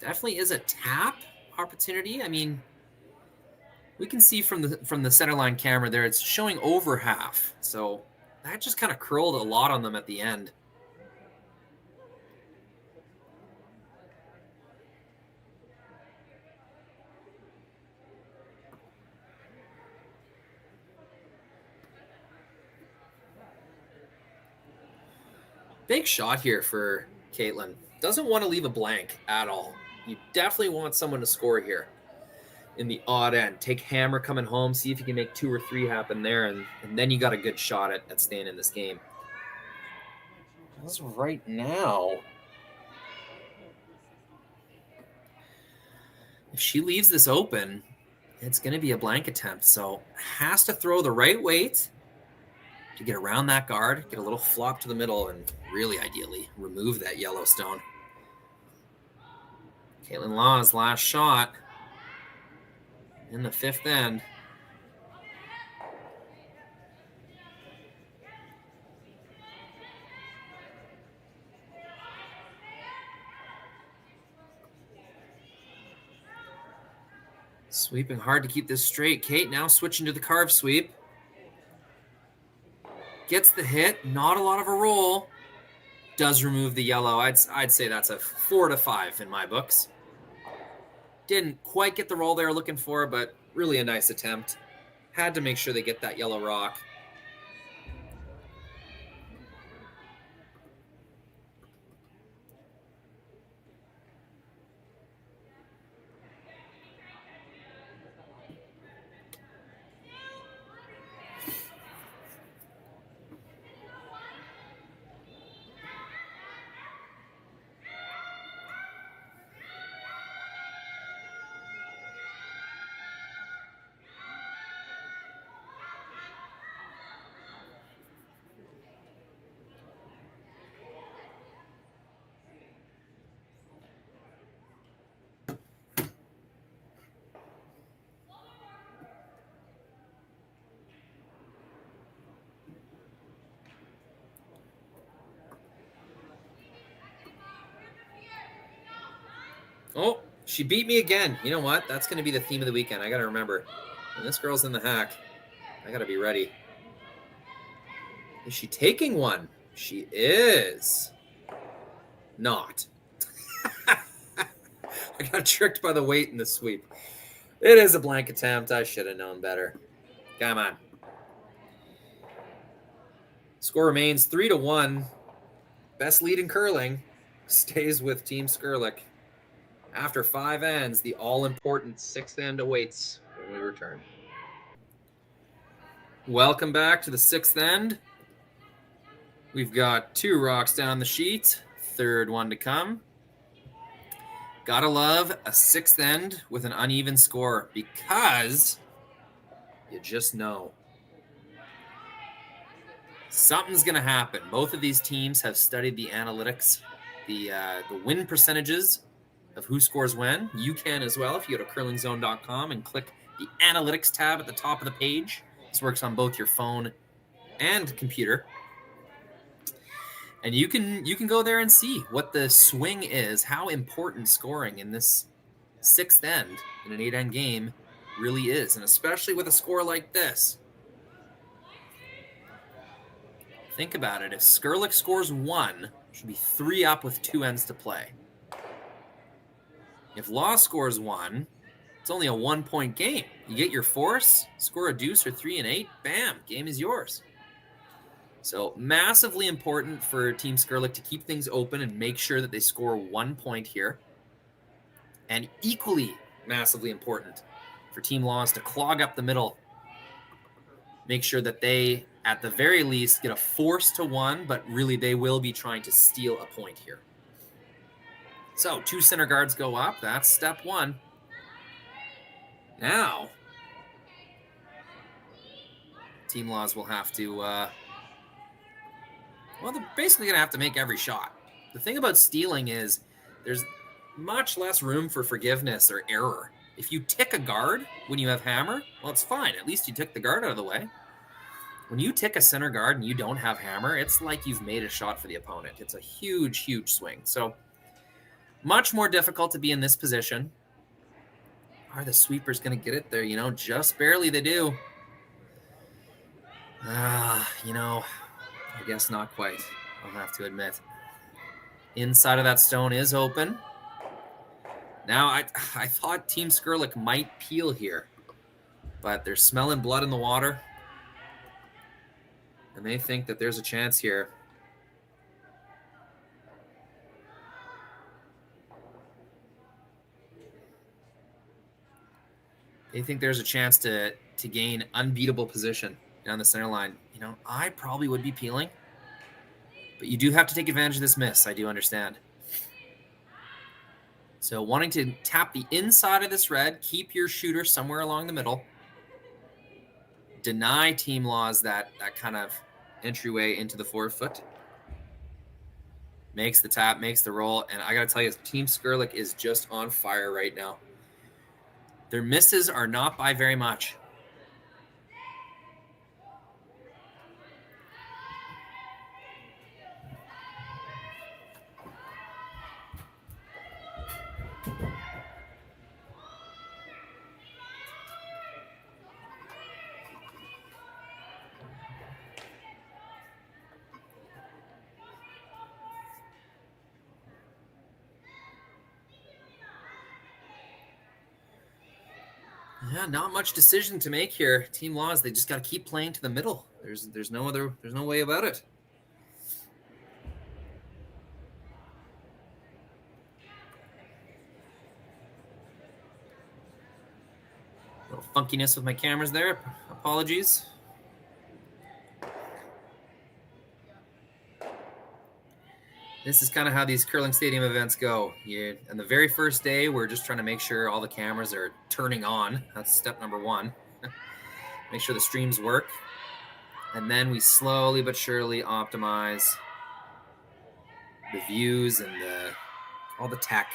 Definitely is a tap opportunity. I mean, we can see from the center line camera there, it's showing over half. So that just kind of curled a lot on them at the end. Big shot here for Kaitlyn. Doesn't want to leave a blank at all. You definitely want someone to score here in the odd end. Take hammer coming home, see if you can make 2 or 3 happen there, and then you got a good shot at staying in this game. As of right now, if she leaves this open, it's going to be a blank attempt. So has to throw the right weight to get around that guard, get a little flop to the middle, and really ideally remove that Yellowstone. Kaitlyn Law's last shot in the 5th end. Sweeping hard to keep this straight. Kate now switching to the carve sweep. Gets the hit, not a lot of a roll. Does remove the yellow. I'd say that's a 4 to 5 in my books. Didn't quite get the roll they were looking for, but really a nice attempt. Had to make sure they get that yellow rock. Oh, she beat me again. You know what? That's going to be the theme of the weekend. I got to remember. When this girl's in the hack, I got to be ready. Is she taking one? She is. Not. I got tricked by the weight in the sweep. It is a blank attempt. I should have known better. Come on. Score remains 3-1. Best lead in curling stays with Team Skrlik. After 5 ends, the all-important 6th end awaits when we return. Welcome back to the 6th end. We've got 2 rocks down the sheet. 3rd one to come. Gotta love a 6th end with an uneven score because you just know something's going to happen. Both of these teams have studied the analytics, the win percentages of who scores when. You can as well if you go to curlingzone.com and click the analytics tab at the top of the page. This works on both your phone and computer. And you can go there and see what the swing is, how important scoring in this 6th end in an 8-end game really is, and especially with a score like this. Think about it. If Skrlik scores 1, it should be 3 up with 2 ends to play. If Law scores 1, it's only a 1-point game. You get your force, score a deuce or 3 and 8, bam, game is yours. So massively important for Team Skrlik to keep things open and make sure that they score 1 point here. And equally massively important for Team Laws to clog up the middle. Make sure that they, at the very least, get a force to 1, but really they will be trying to steal a point here. So 2 center guards go up. That's step 1. Now, Team Laws will have to, well, they're basically going to have to make every shot. The thing about stealing is there's much less room for forgiveness or error. If you tick a guard when you have hammer, well, it's fine. At least you took the guard out of the way. when you tick a center guard and you don't have hammer, it's like you've made a shot for the opponent. It's a huge, huge swing. So much more difficult to be in this position. Are the sweepers going to get it there? Just barely they do. I guess not quite. I'll have to admit. Inside of that stone is open. Now, I thought Team Skrlik might peel here, but they're smelling blood in the water, and they think that there's a chance here. They think there's a chance to gain unbeatable position down the center line. I probably would be peeling, but you do have to take advantage of this miss. I do understand. So wanting to tap the inside of this red, keep your shooter somewhere along the middle. Deny Team Laws that kind of entryway into the forefoot. Makes the tap, makes the roll, and I got to tell you, Team Skrlik is just on fire right now. Their misses are not by very much. Yeah, not much decision to make here. Team Laws, they just got to keep playing to the middle. There's no way about it. A little funkiness with my cameras there. Apologies. This is kind of how these curling stadium events go. On the very first day, we're just trying to make sure all the cameras are turning on. That's step number one. Make sure the streams work. And then we slowly but surely optimize the views and all the tech,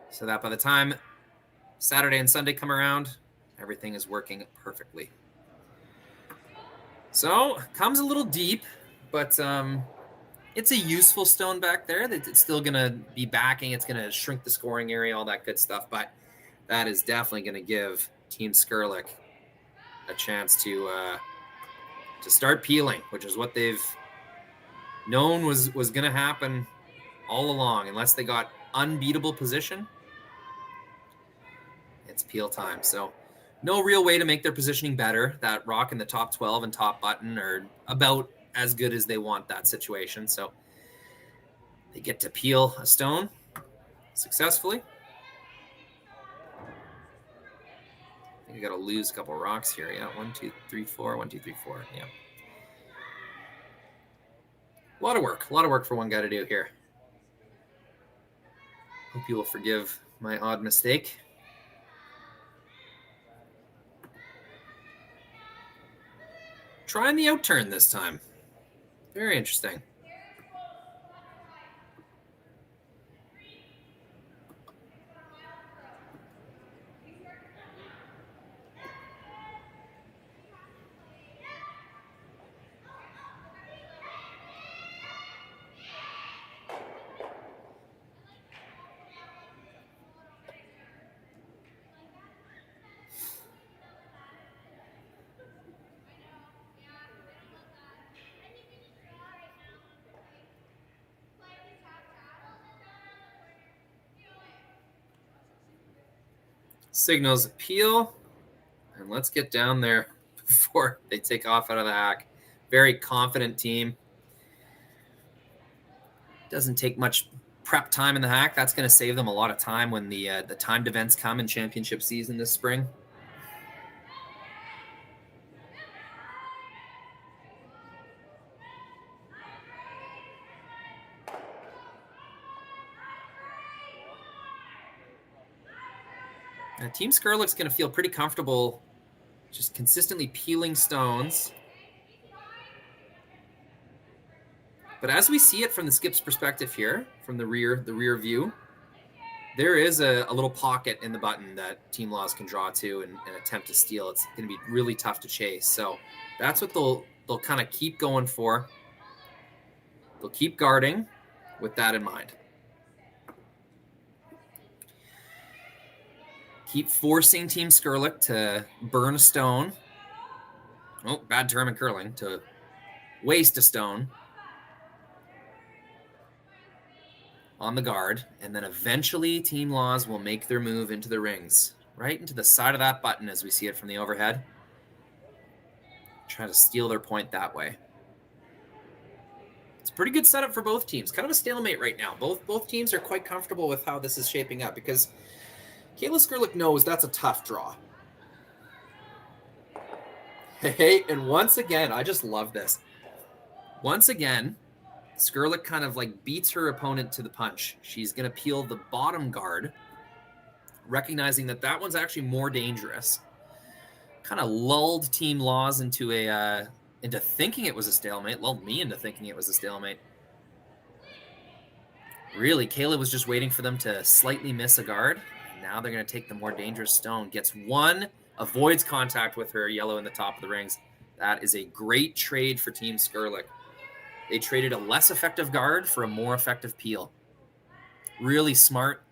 so that by the time Saturday and Sunday come around, everything is working perfectly. So, comes a little deep, but it's a useful stone back there. It's still going to be backing. It's going to shrink the scoring area, all that good stuff. But that is definitely going to give Team Skrlik a chance to start peeling, which is what they've known was going to happen all along. Unless they got unbeatable position, it's peel time. So no real way to make their positioning better. That rock in the top 12 and top button are about as good as they want that situation. So they get to peel a stone successfully. I think I got to lose a couple rocks here. Yeah, 1, 2, 3, 4. 1, 2, 3, 4. Yeah. A lot of work for one guy to do here. Hope you will forgive my odd mistake. Trying the outturn this time. Very interesting. Signals peel, and let's get down there before they take off out of the hack. Very confident team. Doesn't take much prep time in the hack. That's going to save them a lot of time when the timed events come in championship season this spring. Now, Team Skrlik's going to feel pretty comfortable just consistently peeling stones. But as we see it from the skip's perspective here, from the rear view, There is a little pocket in the button that Team Laws can draw to and attempt to steal. It's going to be really tough to chase. So that's what they'll kind of keep going for. They'll keep guarding with that in mind. Keep forcing Team Skrlik to burn a stone. Oh, bad term in curling. To waste a stone on the guard. And then eventually Team Laws will make their move into the rings. Right into the side of that button as we see it from the overhead. Try to steal their point that way. It's a pretty good setup for both teams. Kind of a stalemate right now. Both teams are quite comfortable with how this is shaping up because Kayla Skrlik knows that's a tough draw. Hey, and once again, I just love this. Once again, Skrlik kind of like beats her opponent to the punch. She's going to peel the bottom guard, recognizing that that one's actually more dangerous. Kind of lulled Team Laws into thinking it was a stalemate, lulled me into thinking it was a stalemate. Really, Kayla was just waiting for them to slightly miss a guard. And now they're going to take the more dangerous stone. Gets one, avoids contact with her yellow in the top of the rings. That is a great trade for Team Skrlik. They traded a less effective guard for a more effective peel. Really smart.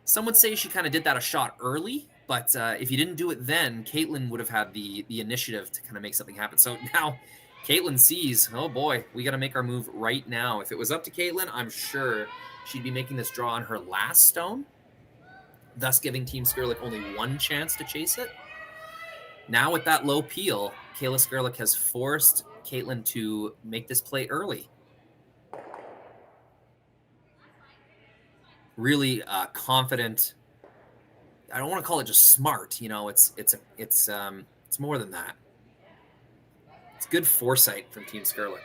Some would say she kind of did that a shot early, but if you didn't do it then, Kaitlyn would have had the initiative to kind of make something happen. So now Kaitlyn sees, oh boy, we got to make our move right now. If it was up to Kaitlyn, I'm sure she'd be making this draw on her last stone, thus giving Team Skrlik only one chance to chase it. Now with that low peel, Kayla Skrlik has forced Kaitlyn to make this play early. Really confident. I don't want to call it just smart. You know, it's more than that. It's good foresight from Team Skrlik.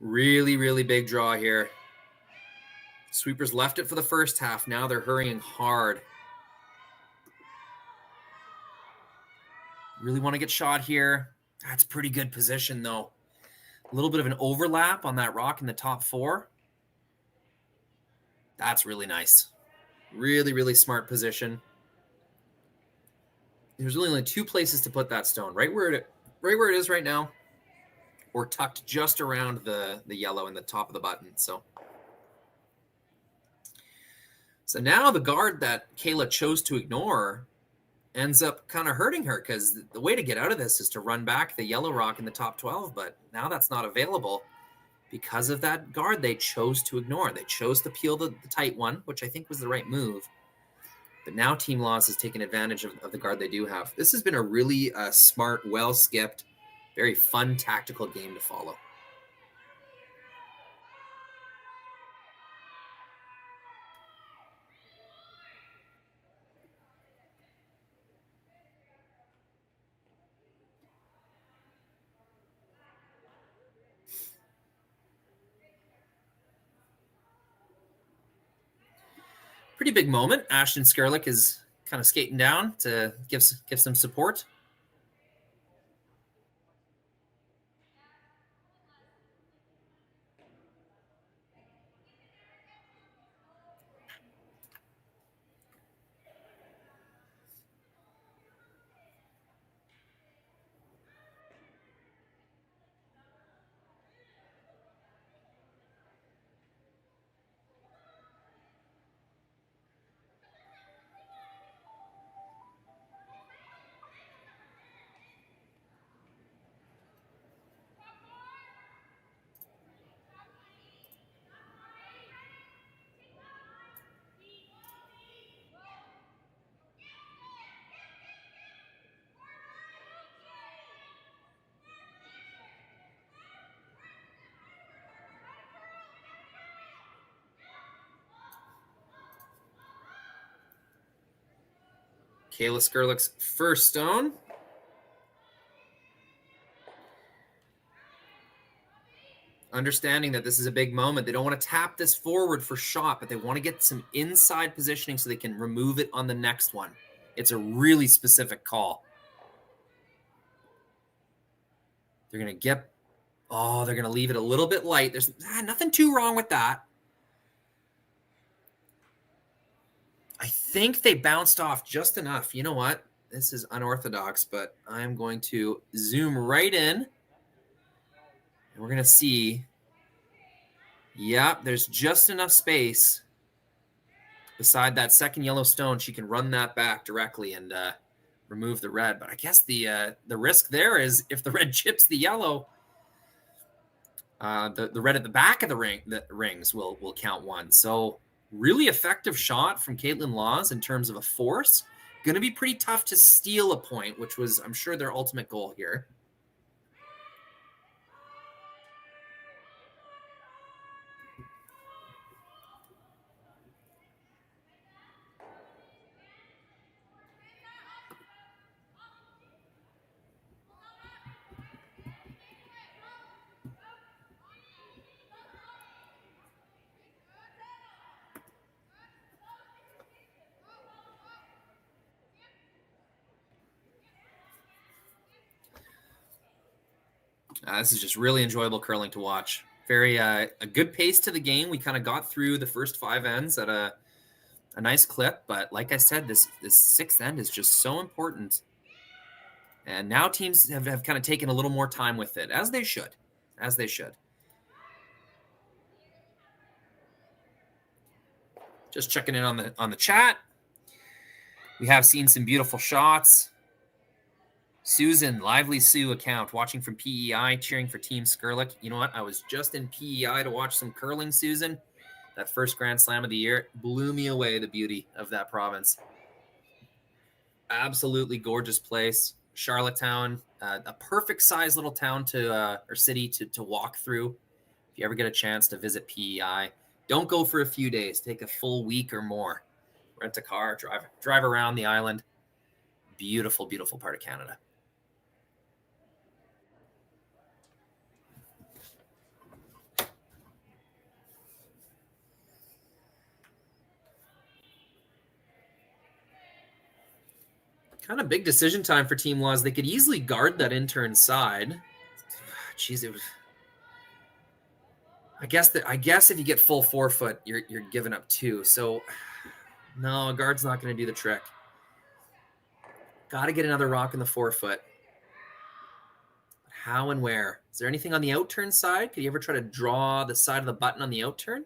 Really, really big draw here. Sweepers left it for the first half. Now they're hurrying hard. Really want to get shot here. That's pretty good position, though. A little bit of an overlap on that rock in the top four. That's really nice. Really, really smart position. There's really only two places to put that stone. Right where it is right now, or tucked just around the yellow in the top of the button. So now the guard that Kayla chose to ignore ends up kind of hurting her because the way to get out of this is to run back the yellow rock in the top 12, but now that's not available because of that guard they chose to ignore. They chose to peel the tight one, which I think was the right move. But now Team Laws has taken advantage of the guard they do have. This has been a really smart, well-skipped, very fun tactical game to follow. Pretty big moment. Ashton Skrlik is kind of skating down to give some support. Kayla Skrlik's first stone. Understanding that this is a big moment. They don't want to tap this forward for shot, but they want to get some inside positioning so they can remove it on the next one. It's a really specific call. They're going to get... Oh, they're going to leave it a little bit light. There's nothing too wrong with that. I think they bounced off just enough. You know what? This is unorthodox, but I'm going to zoom right in. And we're going to see... Yeah, there's just enough space beside that second yellow stone. She can run that back directly and remove the red. But I guess the risk there is if the red chips the yellow, the red at the back of the rings will count one. So really effective shot from Kaitlyn Laws in terms of a force. Going to be pretty tough to steal a point, which was, I'm sure, their ultimate goal here. This is just really enjoyable curling to watch. Very a good pace to the game. We kind of got through the first 5 ends at a nice clip, but like I said, this 6th end is just so important. And now teams have kind of taken a little more time with it, as they should. As they should. Just checking in on the chat. We have seen some beautiful shots. Susan, Lively Sue account, watching from PEI, cheering for Team Skrlik. You know what? I was just in PEI to watch some curling, Susan. That first Grand Slam of the year blew me away, the beauty of that province. Absolutely gorgeous place. Charlottetown, a perfect size little town or city to walk through. If you ever get a chance to visit PEI, don't go for a few days. Take a full week or more. Rent a car, drive around the island. Beautiful, beautiful part of Canada. Kind of big decision time for Team Laws. They could easily guard that intern side. Jeez, it was. I guess if you get full 4-foot, you're giving up 2. So no, a guard's not going to do the trick. Got to get another rock in the 4-foot. How and where? Is there anything on the out-turn side? Could you ever try to draw the side of the button on the out-turn?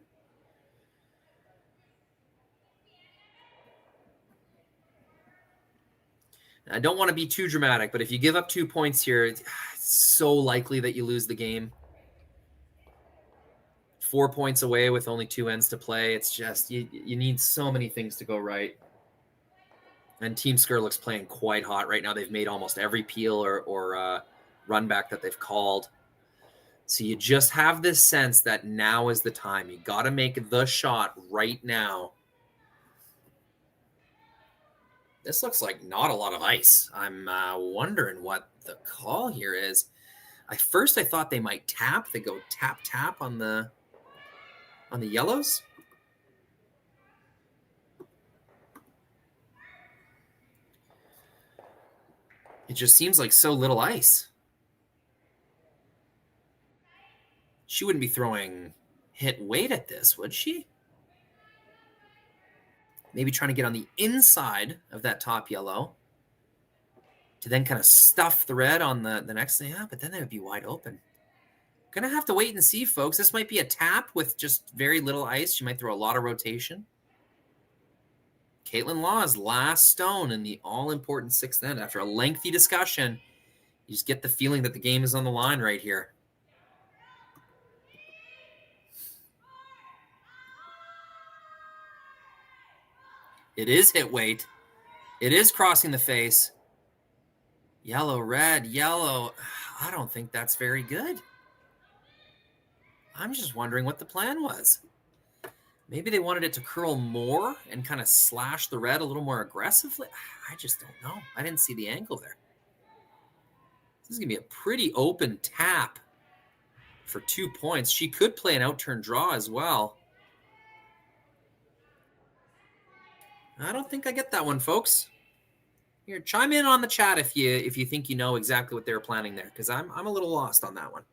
I don't want to be too dramatic, but if you give up 2 points here, it's so likely that you lose the game. 4 points away with only 2 ends to play. It's just, you need so many things to go right. And Team Skrlik's playing quite hot right now. They've made almost every peel or run back that they've called. So you just have this sense that now is the time. You got to make the shot right now. This looks like not a lot of ice. I'm wondering what the call here is. First I thought they might tap. They go tap, tap on the yellows. It just seems like so little ice. She wouldn't be throwing hit weight at this, would she? Maybe trying to get on the inside of that top yellow to then kind of stuff the red on the next thing. Yeah, but then they would be wide open. Gonna have to wait and see, folks. This might be a tap with just very little ice. She might throw a lot of rotation. Kaitlyn Laws' last stone in the all-important 6th end. After a lengthy discussion, you just get the feeling that the game is on the line right here. It is hit weight. It is crossing the face. Yellow, red, yellow. I don't think that's very good. I'm just wondering what the plan was. Maybe they wanted it to curl more and kind of slash the red a little more aggressively. I just don't know. I didn't see the angle there. This is going to be a pretty open tap for 2 points. She could play an out-turn draw as well. I don't think I get that one, folks. Here, chime in on the chat if you think you know exactly what they were planning there, because I'm a little lost on that one.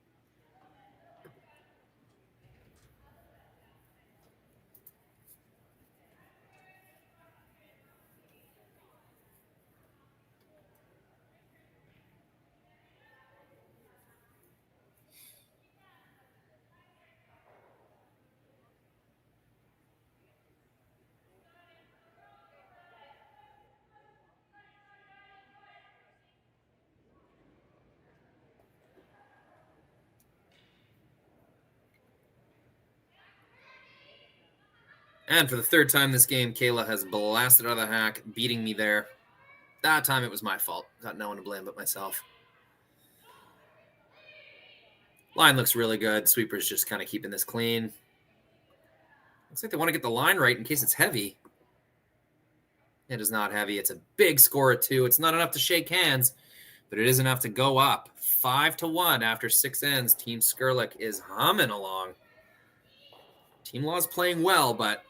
And for the third time this game, Kayla has blasted out of the hack, beating me there. That time it was my fault. Got no one to blame but myself. Line looks really good. Sweeper's just kind of keeping this clean. Looks like they want to get the line right in case it's heavy. It is not heavy. It's a big score at 2. It's not enough to shake hands, but it is enough to go up. 5-1 after 6 ends. Team Skrlik is humming along. Team Law's playing well, but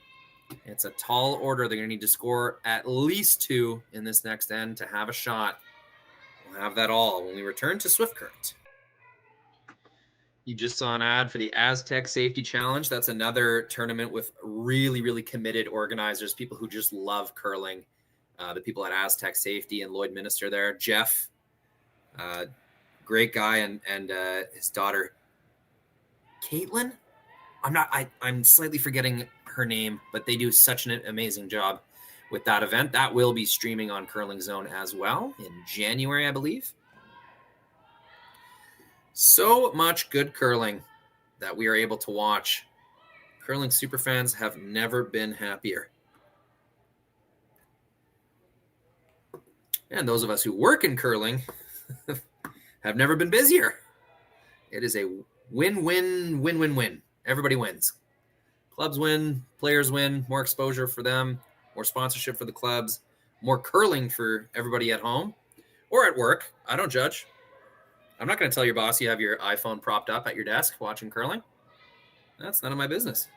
it's a tall order. They're going to need to score at least 2 in this next end to have a shot. We'll have that all when we return to Swift Current. You just saw an ad for the Aztec Safety Challenge. That's another tournament with really, really committed organizers, people who just love curling. The people at Aztec Safety and Lloyd Minister there. Jeff, great guy, and his daughter, Kaitlyn. I'm slightly forgetting her name, but they do such an amazing job with that event. That will be streaming on Curling Zone as well in January, I believe. So much good curling that we are able to watch. Curling superfans have never been happier. And those of us who work in curling have never been busier. It is a win-win, win-win-win. Everybody wins. Clubs win, players win, more exposure for them, more sponsorship for the clubs, more curling for everybody at home or at work. I don't judge. I'm not going to tell your boss you have your iPhone propped up at your desk watching curling. That's none of my business.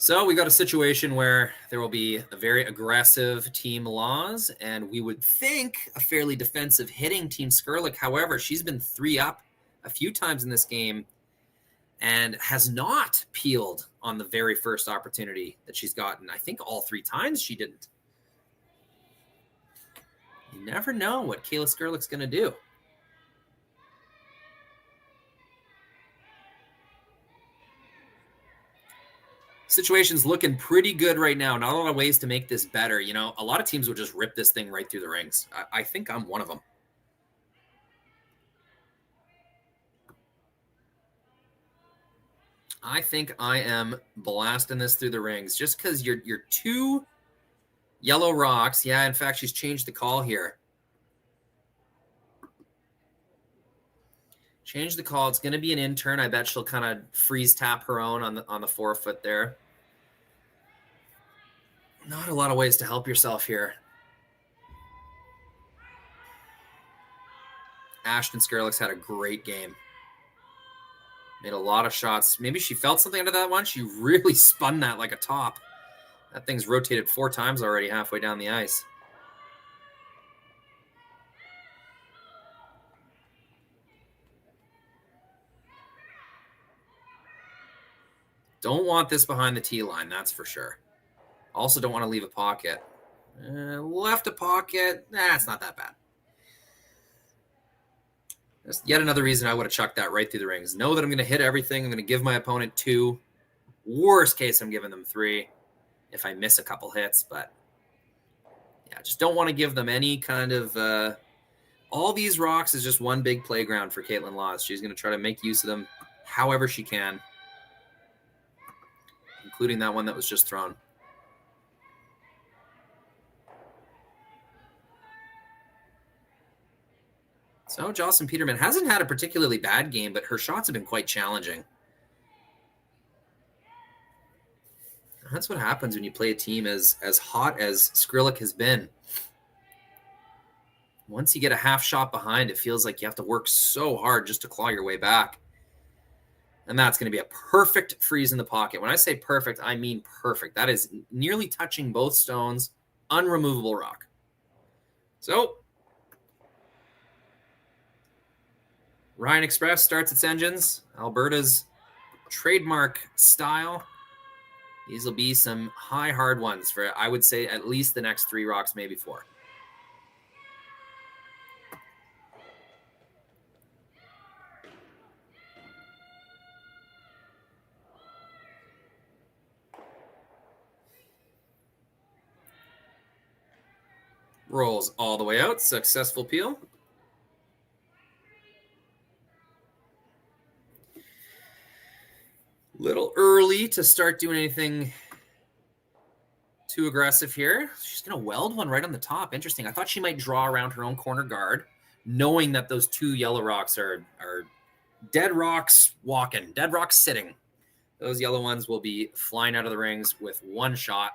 So we got a situation where there will be a very aggressive Team Laws, and we would think a fairly defensive hitting Team Skrlik. However, she's been 3-up a few times in this game and has not peeled on the very first opportunity that she's gotten. I think all 3 times she didn't. You never know what Kayla Skrlik's going to do. Situation's looking pretty good right now. Not a lot of ways to make this better. You know, a lot of teams would just rip this thing right through the rings. I think I'm one of them. I think I am blasting this through the rings just because you're 2 yellow rocks. Yeah, in fact, she's changed the call here. Change the call. It's going to be an in-turn. I bet she'll kind of freeze tap her own on the forefoot there. Not a lot of ways to help yourself here. Ashton Skrlik's had a great game. Made a lot of shots. Maybe she felt something out of that one. She really spun that like a top. That thing's rotated 4 times already halfway down the ice. Don't want this behind the tee line, that's for sure. Also don't want to leave a pocket. Left a pocket. It's not that bad. That's yet another reason I would have chucked that right through the rings. Know that I'm going to hit everything. I'm going to give my opponent 2. Worst case, I'm giving them 3 if I miss a couple hits. But, yeah, just don't want to give them any kind of all these rocks is just one big playground for Kaitlyn Laws. She's going to try to make use of them however she can, including that one that was just thrown. So Jocelyn Peterman hasn't had a particularly bad game, but her shots have been quite challenging. That's what happens when you play a team as hot as Skrlik has been. Once you get a half shot behind, it feels like you have to work so hard just to claw your way back. And that's going to be a perfect freeze in the pocket. When I say perfect, I mean perfect. That is nearly touching both stones, unremovable rock. So Ryan Express starts its engines. Alberta's trademark style. These will be some high, hard ones for, I would say, at least the next 3 rocks, maybe 4. Rolls all the way out. Successful peel. Little early to start doing anything too aggressive here. She's going to weld one right on the top. Interesting. I thought she might draw around her own corner guard, knowing that those 2 yellow rocks are dead rocks walking, dead rocks sitting. Those yellow ones will be flying out of the rings with 1 shot.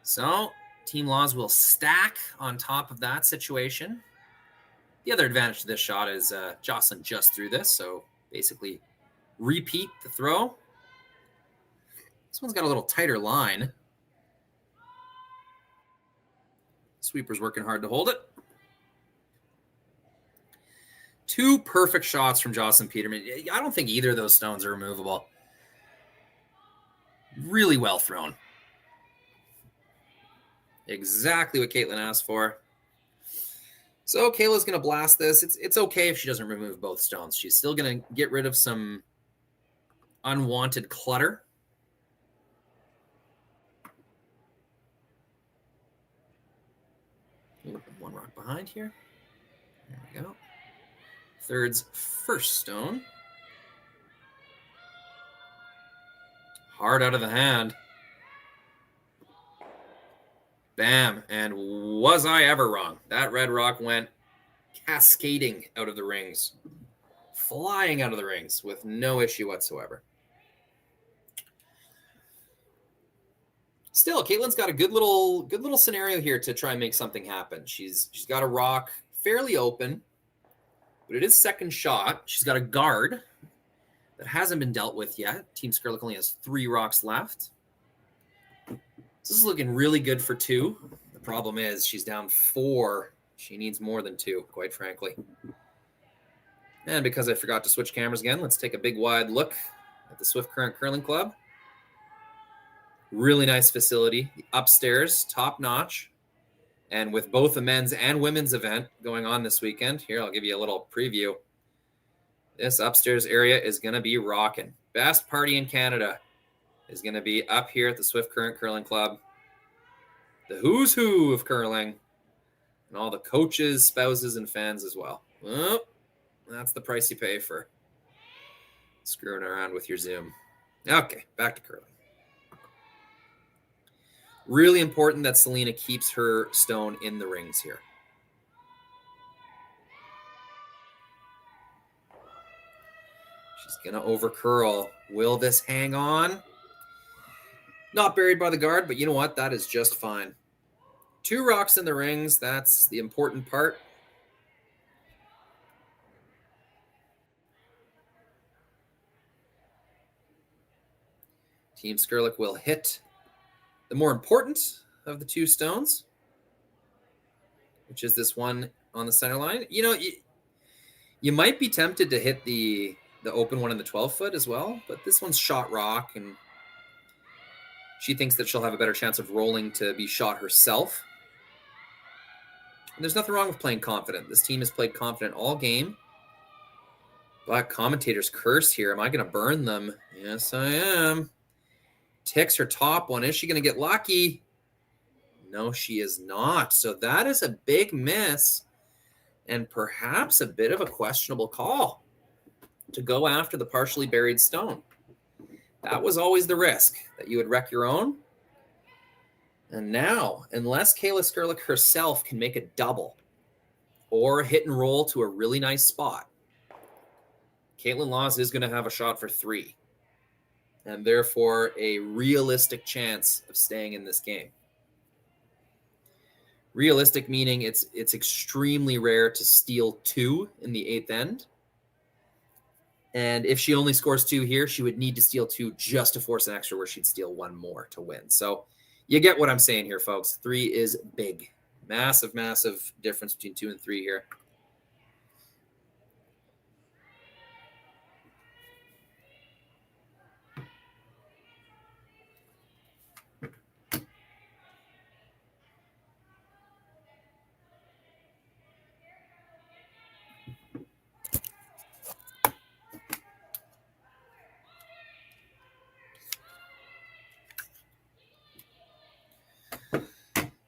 So Team Laws will stack on top of that situation. The other advantage to this shot is Jocelyn just threw this, so basically repeat the throw. This one's got a little tighter line. Sweeper's working hard to hold it. 2 perfect shots from Jocelyn Peterman. I don't think either of those stones are removable. Really well thrown. Exactly what Kaitlyn asked for. So Kayla's going to blast this. It's okay if she doesn't remove both stones. She's still going to get rid of some unwanted clutter. One rock behind here. There we go. Third's first stone. Hard out of the hand. Bam. And was I ever wrong? That red rock went cascading out of the rings. Flying out of the rings with no issue whatsoever. Still, Kaitlyn's got a good little scenario here to try and make something happen. She's got a rock fairly open, but it is second shot. She's got a guard that hasn't been dealt with yet. Team Skrlik only has 3 rocks left. This is looking really good for 2. The problem is she's down 4. She needs more than 2, quite frankly. And because I forgot to switch cameras again, let's take a big wide look at the Swift Current Curling Club. Really nice facility. Upstairs, top notch. And with both the men's and women's event going on this weekend, here, I'll give you a little preview. This upstairs area is going to be rocking. Best party in Canada is going to be up here at the Swift Current Curling Club. The who's who of curling. And all the coaches, spouses, and fans as well. Well, that's the price you pay for screwing around with your Zoom. Okay, back to curling. Really important that Selena keeps her stone in the rings here. She's going to over curl. Will this hang on? Not buried by the guard, but you know what? That is just fine. 2 rocks in the rings. That's the important part. Team Skrlik will hit the more important of the 2 stones, which is this one on the center line. You know, you might be tempted to hit the open one in the 12-foot as well, but this one's shot rock, and she thinks that she'll have a better chance of rolling to be shot herself. And there's nothing wrong with playing confident. This team has played confident all game. But commentators curse here. Am I going to burn them? Yes, I am. Ticks her top one. Is she going to get lucky? No, she is not. So that is a big miss and perhaps a bit of a questionable call to go after the partially buried stone. That was always the risk, that you would wreck your own. And now, unless Kayla Skrlik herself can make a double or hit and roll to a really nice spot, Kaitlyn Lawes is going to have a shot for 3. And therefore a realistic chance of staying in this game. Realistic meaning it's extremely rare to steal 2 in the 8th end. And if she only scores 2 here, she would need to steal 2 just to force an extra where she'd steal 1 more to win. So you get what I'm saying here, folks. 3 is big. Massive, massive difference between 2 and 3 here.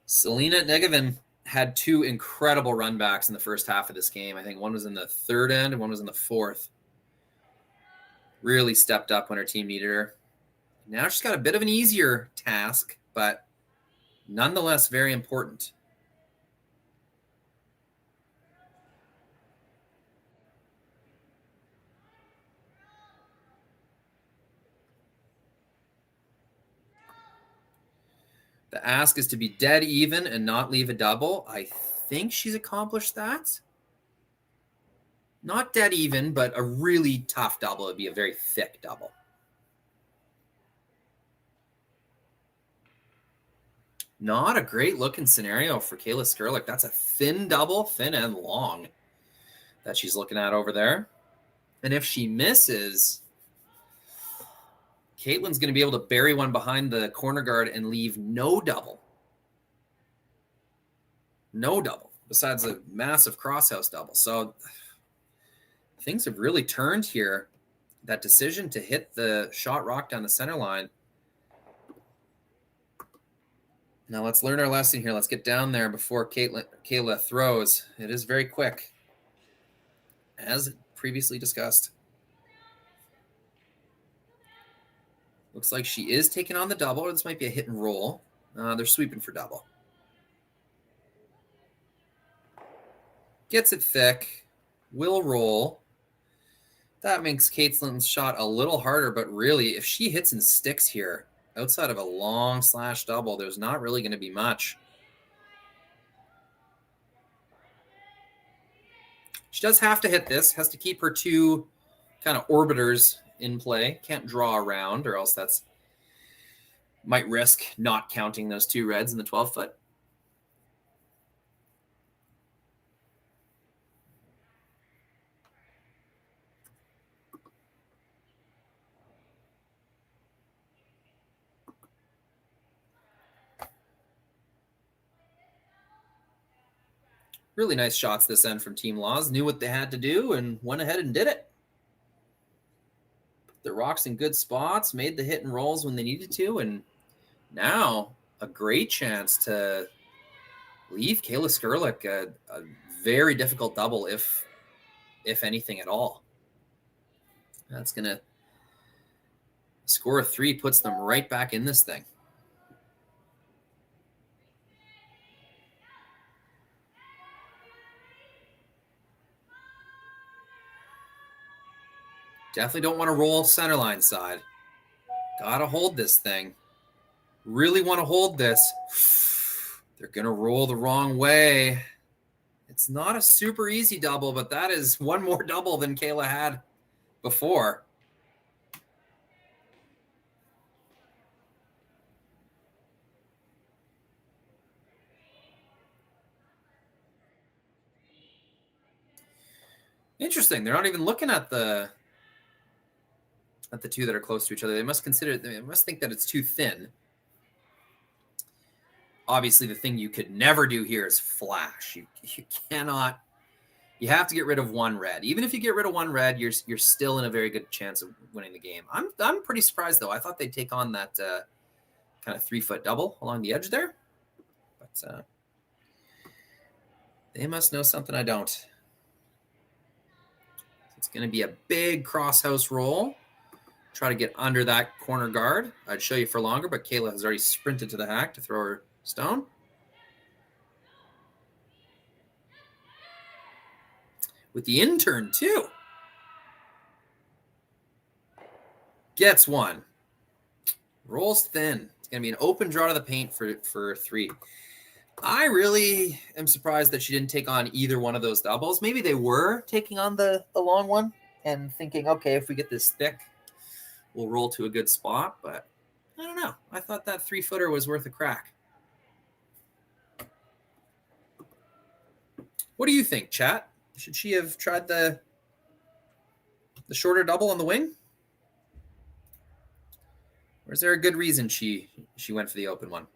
Selena Negevin had 2 incredible run backs in the first half of this game. I think one was in the 3rd end and one was in the 4th. Really stepped up when her team needed her. Now she's got a bit of an easier task, but nonetheless very important. The ask is to be dead even and not leave a double. I think she's accomplished that. Not dead even, but a really tough double. It would be a very thick double. Not a great looking scenario for Kayla Skrlik. That's a thin double, thin and long, that she's looking at over there. And if she misses, Kaitlyn's going to be able to bury one behind the corner guard and leave no double. No double, besides a massive crosshouse double. So things have really turned here. That decision to hit the shot rock down the center line. Now let's learn our lesson here. Let's get down there before Kayla throws. It is very quick, as previously discussed. Looks like she is taking on the double, or this might be a hit and roll. They're sweeping for double. Gets it thick. Will roll. That makes Kaitlyn's shot a little harder, but really, if she hits and sticks here, outside of a long slash double, there's not really going to be much. She does have to hit this, has to keep her 2 kind of orbiters in play. Can't draw around, or else that's might risk not counting those 2 reds in the 12-foot. Really nice shots this end from Team Lawes. Knew what they had to do and went ahead and did it. Put the rocks in good spots, made the hit and rolls when they needed to, and now a great chance to leave Kayla Skrlik a very difficult double, if anything at all. That's going to score a 3, puts them right back in this thing. Definitely don't want to roll center line side. Got to hold this thing. Really want to hold this. They're going to roll the wrong way. It's not a super easy double, but that is one more double than Kayla had before. Interesting. They're not even looking at the 2 that are close to each other. They must think that it's too thin. Obviously, the thing you could never do here is flash. You cannot. You have to get rid of 1 red. Even if you get rid of 1 red, you're still in a very good chance of winning the game. I'm pretty surprised though. I thought they'd take on that kind of 3-foot double along the edge there, but they must know something I don't. It's going to be a big crosshouse roll. Try to get under that corner guard. I'd show you for longer, but Kayla has already sprinted to the hack to throw her Stone? With the intern, too. Gets one. Rolls thin. It's going to be an open draw to the paint for 3. I really am surprised that she didn't take on either one of those doubles. Maybe they were taking on the long one and thinking, okay, if we get this thick, we'll roll to a good spot. But I don't know. I thought that 3-footer was worth a crack. What do you think, chat? Should she have tried the shorter double on the wing? Or is there a good reason she went for the open one?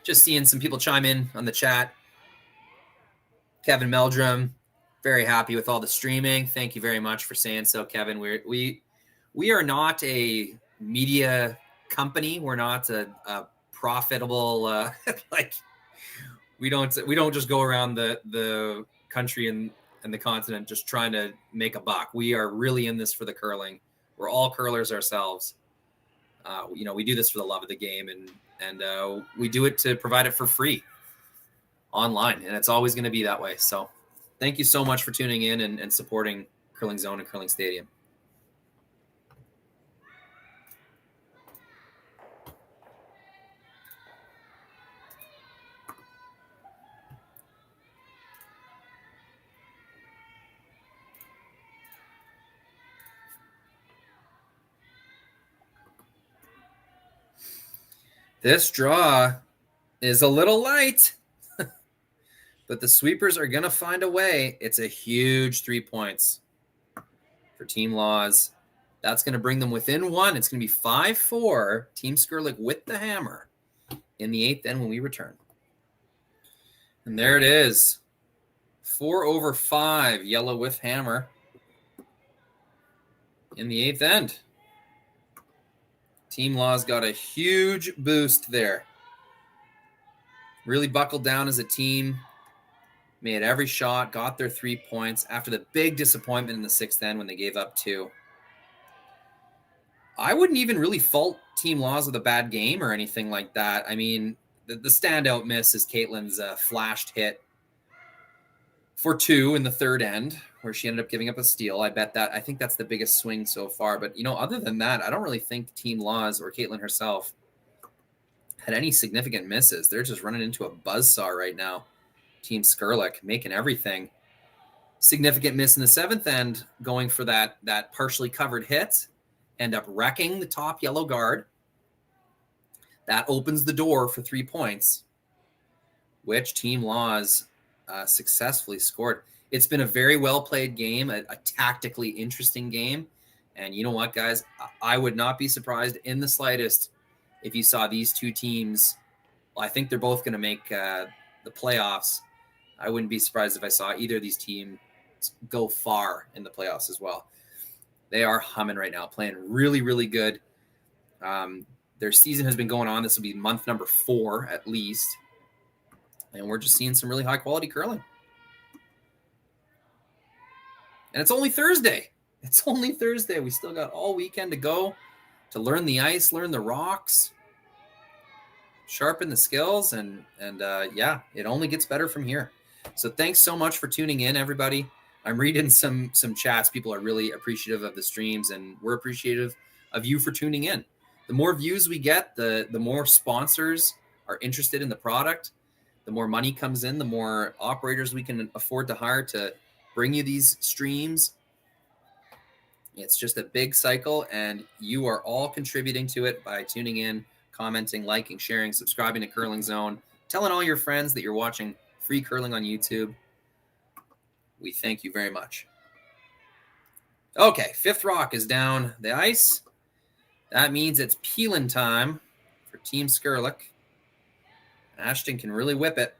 Just seeing some people chime in on the chat. Kevin Meldrum, very happy with all the streaming. Thank you very much for saying so, Kevin. We are not a media company. We're not a profitable like we don't just go around the country and the continent just trying to make a buck. We are really in this for the curling. We're all curlers ourselves. We do this for the love of the game, and we do it to provide it for free online, and it's always going to be that way. So thank you so much for tuning in and supporting Curling Zone and Curling Stadium. This draw is a little light, but the sweepers are going to find a way. It's a huge 3 points for Team Laws. That's going to bring them within 1. It's going to be 5-4. Team Skrlik with the hammer in the 8th end when we return. And there it is. 4/5, yellow with hammer in the 8th end. Team Laws got a huge boost there. Really buckled down as a team. Made every shot, got their 3 points after the big disappointment in the 6th end when they gave up 2. I wouldn't even really fault Team Laws with a bad game or anything like that. I mean, the standout miss is Kaitlyn's flashed hit for 2 in the 3rd end, where she ended up giving up a steal. I think that's the biggest swing so far. But, other than that, I don't really think Team Laws or Kaitlyn herself had any significant misses. They're just running into a buzzsaw right now. Team Skrlik making everything. Significant miss in the 7th end, going for that partially covered hit, end up wrecking the top yellow guard. That opens the door for 3 points, which Team Laws successfully scored. It's been a very well-played game, a tactically interesting game. And you know what, guys? I would not be surprised in the slightest if you saw these two teams. Well, I think they're both going to make the playoffs. I wouldn't be surprised if I saw either of these teams go far in the playoffs as well. They are humming right now, playing really, really good. Their season has been going on. This will be month number 4 at least. And we're just seeing some really high-quality curling. And it's only Thursday. It's only Thursday. We still got all weekend to go to learn the ice, learn the rocks, sharpen the skills, and yeah, it only gets better from here. So thanks so much for tuning in, everybody. I'm reading some chats. People are really appreciative of the streams, and we're appreciative of you for tuning in. The more views we get, the more sponsors are interested in the product. The more money comes in, the more operators we can afford to hire to bring you these streams. It's just a big cycle, and you are all contributing to it by tuning in, commenting, liking, sharing, subscribing to Curling Zone, telling all your friends that you're watching free curling on YouTube. We thank you very much. Okay, 5th rock is down the ice. That means it's peeling time for Team Skrlik. Ashton can really whip it.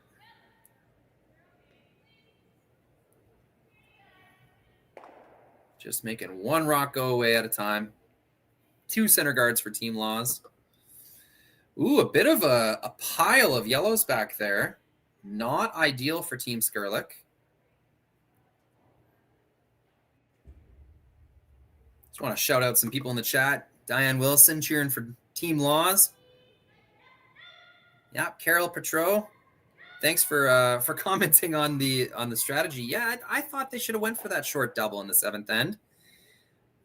Just making one rock go away at a time. 2 center guards for Team Laws. Ooh, a bit of a pile of yellows back there. Not ideal for Team Skrlik. Just want to shout out some people in the chat. Diane Wilson cheering for Team Laws. Yeah, Carol Petro. Thanks for commenting on the strategy. Yeah, I thought they should have went for that short double in the 7th end.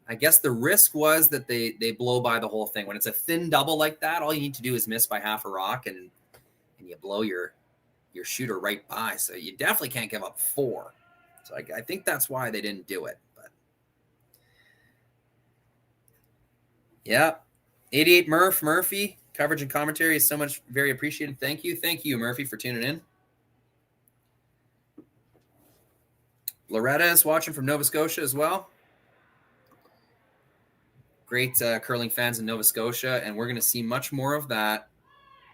I guess the risk was that they blow by the whole thing. When it's a thin double like that, all you need to do is miss by half a rock, and you blow your shooter right by. So you definitely can't give up 4. So I think that's why they didn't do it. But yeah, 88 Murphy. Coverage and commentary is so much very appreciated. Thank you, Murphy, for tuning in. Loretta is watching from Nova Scotia as well. Great curling fans in Nova Scotia, and we're going to see much more of that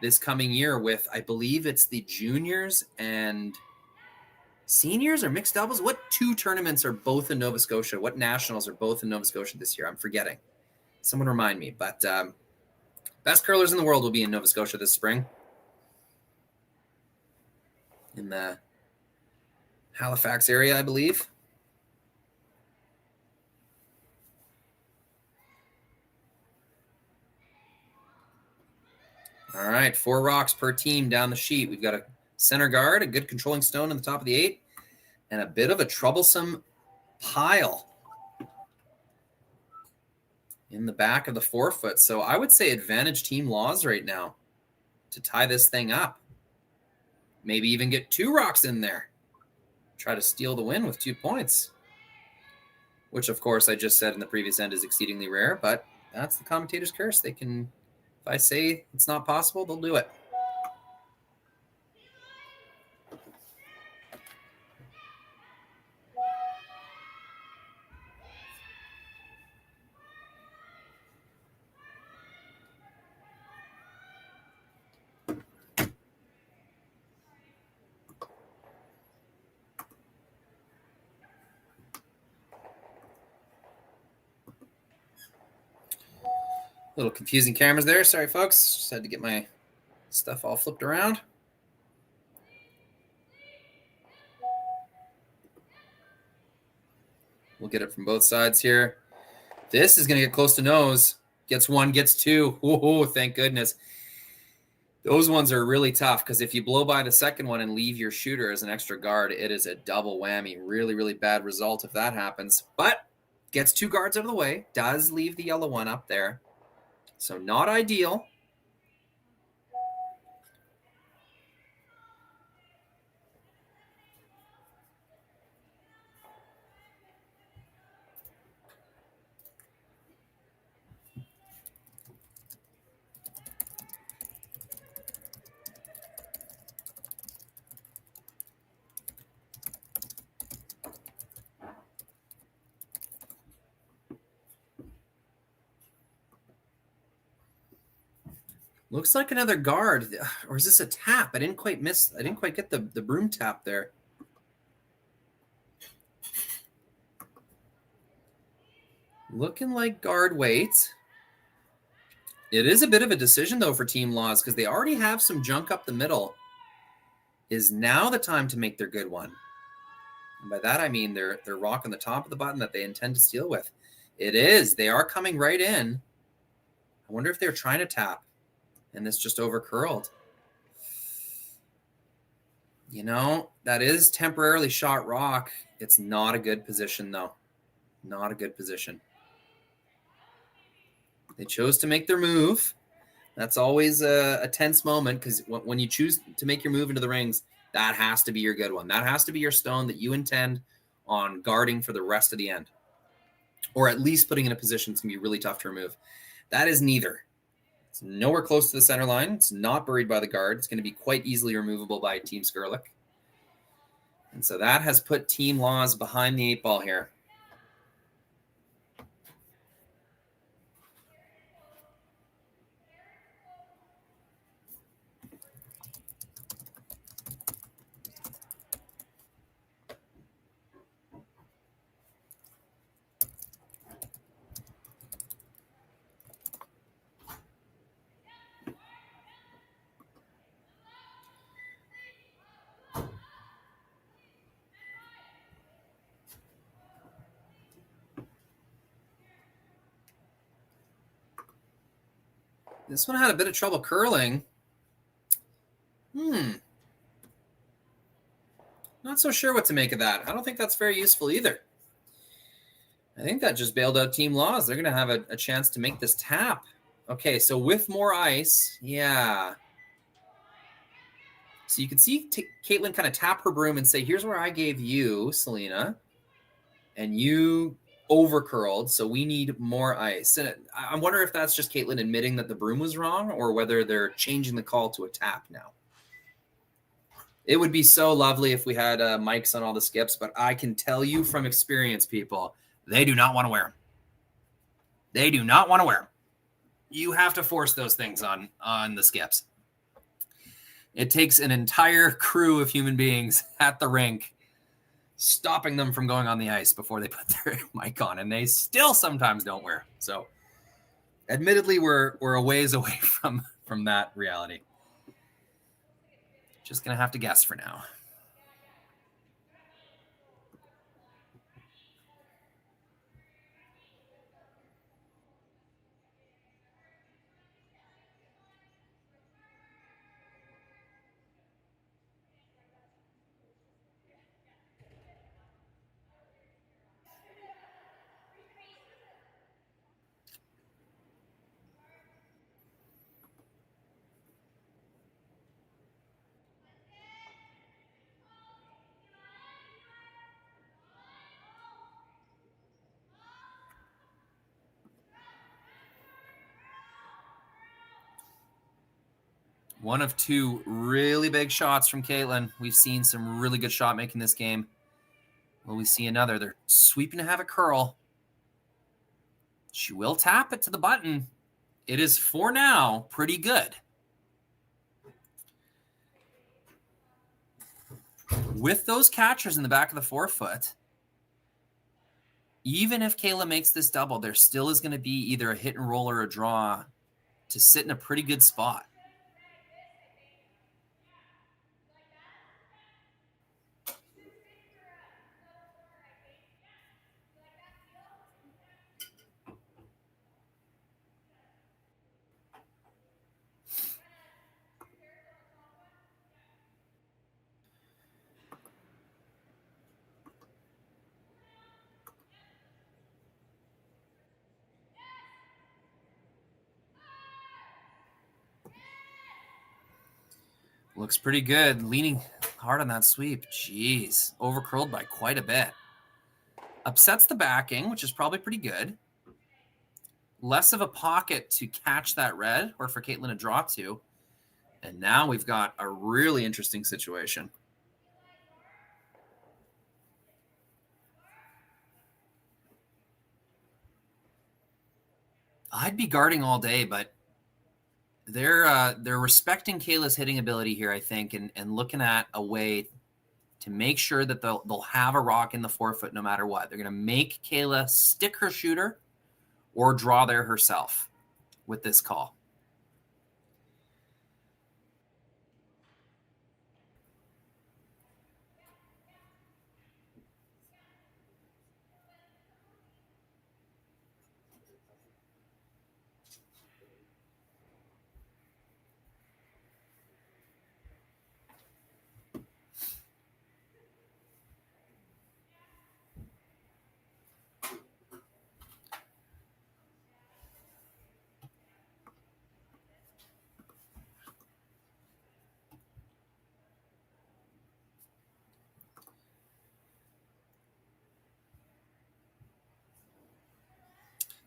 this coming year with, I believe it's the juniors and seniors or mixed doubles. What 2 tournaments are both in Nova Scotia? What nationals are both in Nova Scotia this year? I'm forgetting. Someone remind me. But best curlers in the world will be in Nova Scotia this spring. In the Halifax area, I believe. All right, 4 rocks per team down the sheet. We've got a center guard, a good controlling stone on the top of the 8, and a bit of a troublesome pile in the back of the 4-foot. So I would say advantage Team Laws right now to tie this thing up. Maybe even get 2 rocks in there. Try to steal the win with 2 points, which, of course, I just said in the previous end is exceedingly rare, but that's the commentator's curse. They can, if I say it's not possible, they'll do it. Little confusing cameras there. Sorry, folks. Just had to get my stuff all flipped around. We'll get it from both sides here. This is going to get close to nose. Gets 1, gets 2. Oh, thank goodness. Those ones are really tough because if you blow by the second one and leave your shooter as an extra guard, it is a double whammy. Really, really bad result if that happens. But gets 2 guards out of the way. Does leave the yellow one up there. So not ideal. Looks like another guard, or is this a tap? I didn't quite get the broom tap there. Looking like guard weight. It is a bit of a decision, though, for Team Laws because they already have some junk up the middle. Is now the time to make their good one? And by that, I mean they're rocking the top of the button that they intend to steal with. It is. They are coming right in. I wonder if they're trying to tap. And this just over-curled. You know, that is temporarily shot rock. It's not a good position, though. Not a good position. They chose to make their move. That's always a tense moment because when you choose to make your move into the rings, that has to be your good one. That has to be your stone that you intend on guarding for the rest of the end. Or at least putting in a position that's going to be really tough to remove. That is neither. It's nowhere close to the center line. It's not buried by the guard. It's going to be quite easily removable by Team Skrlik. And so that has put Team Laws behind the 8 ball here. This one had a bit of trouble curling. Not so sure what to make of that. I don't think that's very useful either. I think that just bailed out Team Laws. They're going to have a chance to make this tap. Okay, so with more ice, yeah. So you can see Kaitlyn kind of tap her broom and say, here's where I gave you, Selena, and you over-curled, so we need more ice. And I wonder if that's just Kaitlyn admitting that the broom was wrong or whether they're changing the call to a tap now. It would be so lovely if we had mics on all the skips, but I can tell you from experience, people, they do not want to wear them. They do not want to wear them. You have to force those things on the skips. It takes an entire crew of human beings at the rink stopping them from going on the ice before they put their mic on, and they still sometimes don't wear. So admittedly, we're a ways away from that reality. Just going to have to guess for now. One of two really big shots from Kaitlyn. We've seen some really good shot making this game. Will we see another? They're sweeping to have a curl. She will tap it to the button. It is, for now, pretty good. With those catchers in the back of the forefoot, even if Kayla makes this double, there still is going to be either a hit and roll or a draw to sit in a pretty good spot. Looks pretty good. Leaning hard on that sweep. Jeez. Overcurled by quite a bit. Upsets the backing, which is probably pretty good. Less of a pocket to catch that red or for Kaitlyn to draw to. And now we've got a really interesting situation. I'd be guarding all day, but they're respecting Kayla's hitting ability here, I think, and looking at a way to make sure that they'll have a rock in the forefoot no matter what. They're going to make Kayla stick her shooter or draw there herself with this call.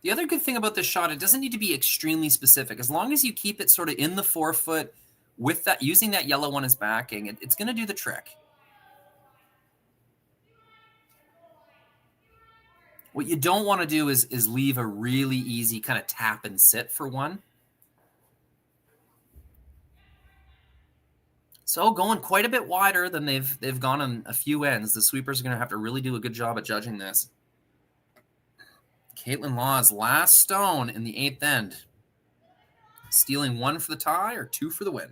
The other good thing about this shot, it doesn't need to be extremely specific. As long as you keep it sort of in the forefoot with that, using that yellow one as backing, it's going to do the trick. What you don't want to do is leave a really easy kind of tap and sit for one. So going quite a bit wider than they've gone on a few ends. The sweepers are going to have to really do a good job at judging this. Kaitlyn Law's last stone in the 8th end. Stealing 1 for the tie or 2 for the win.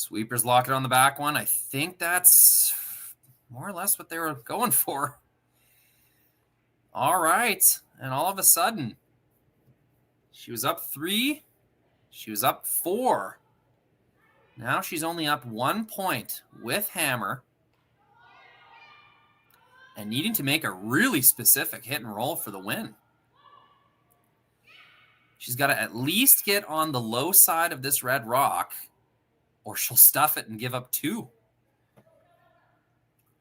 Sweepers lock it on the back one. I think that's more or less what they were going for. All right. And all of a sudden, she was up 3. She was up 4. Now she's only up 1 point with hammer and needing to make a really specific hit and roll for the win. She's got to at least get on the low side of this red rock, or she'll stuff it and give up 2.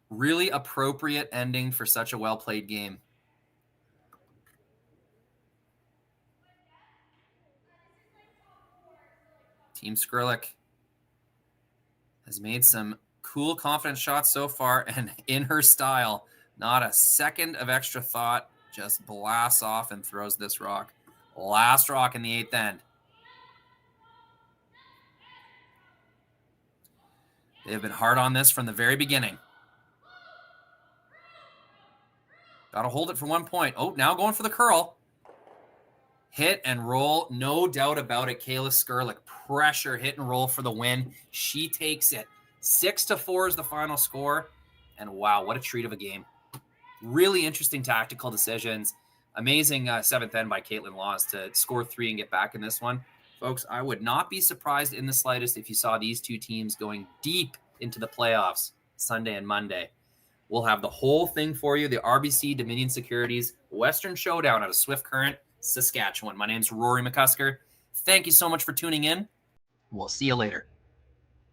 Really appropriate ending for such a well-played game. Team Skrlik has made some cool, confident shots so far, and in her style, not a second of extra thought, just blasts off and throws this rock. Last rock in the 8th end. They've been hard on this from the very beginning. Got to hold it for 1 point. Oh, now going for the curl. Hit and roll, no doubt about it. Kayla Skrlik, pressure, hit and roll for the win. She takes it. 6-4 is the final score. And wow, what a treat of a game. Really interesting tactical decisions. Amazing 7th end by Kaitlyn Laws to score 3 and get back in this one. Folks, I would not be surprised in the slightest if you saw these two teams going deep into the playoffs Sunday and Monday. We'll have the whole thing for you. The RBC Dominion Securities Western Showdown out of Swift Current, Saskatchewan. My name's Rory McCusker. Thank you so much for tuning in. We'll see you later.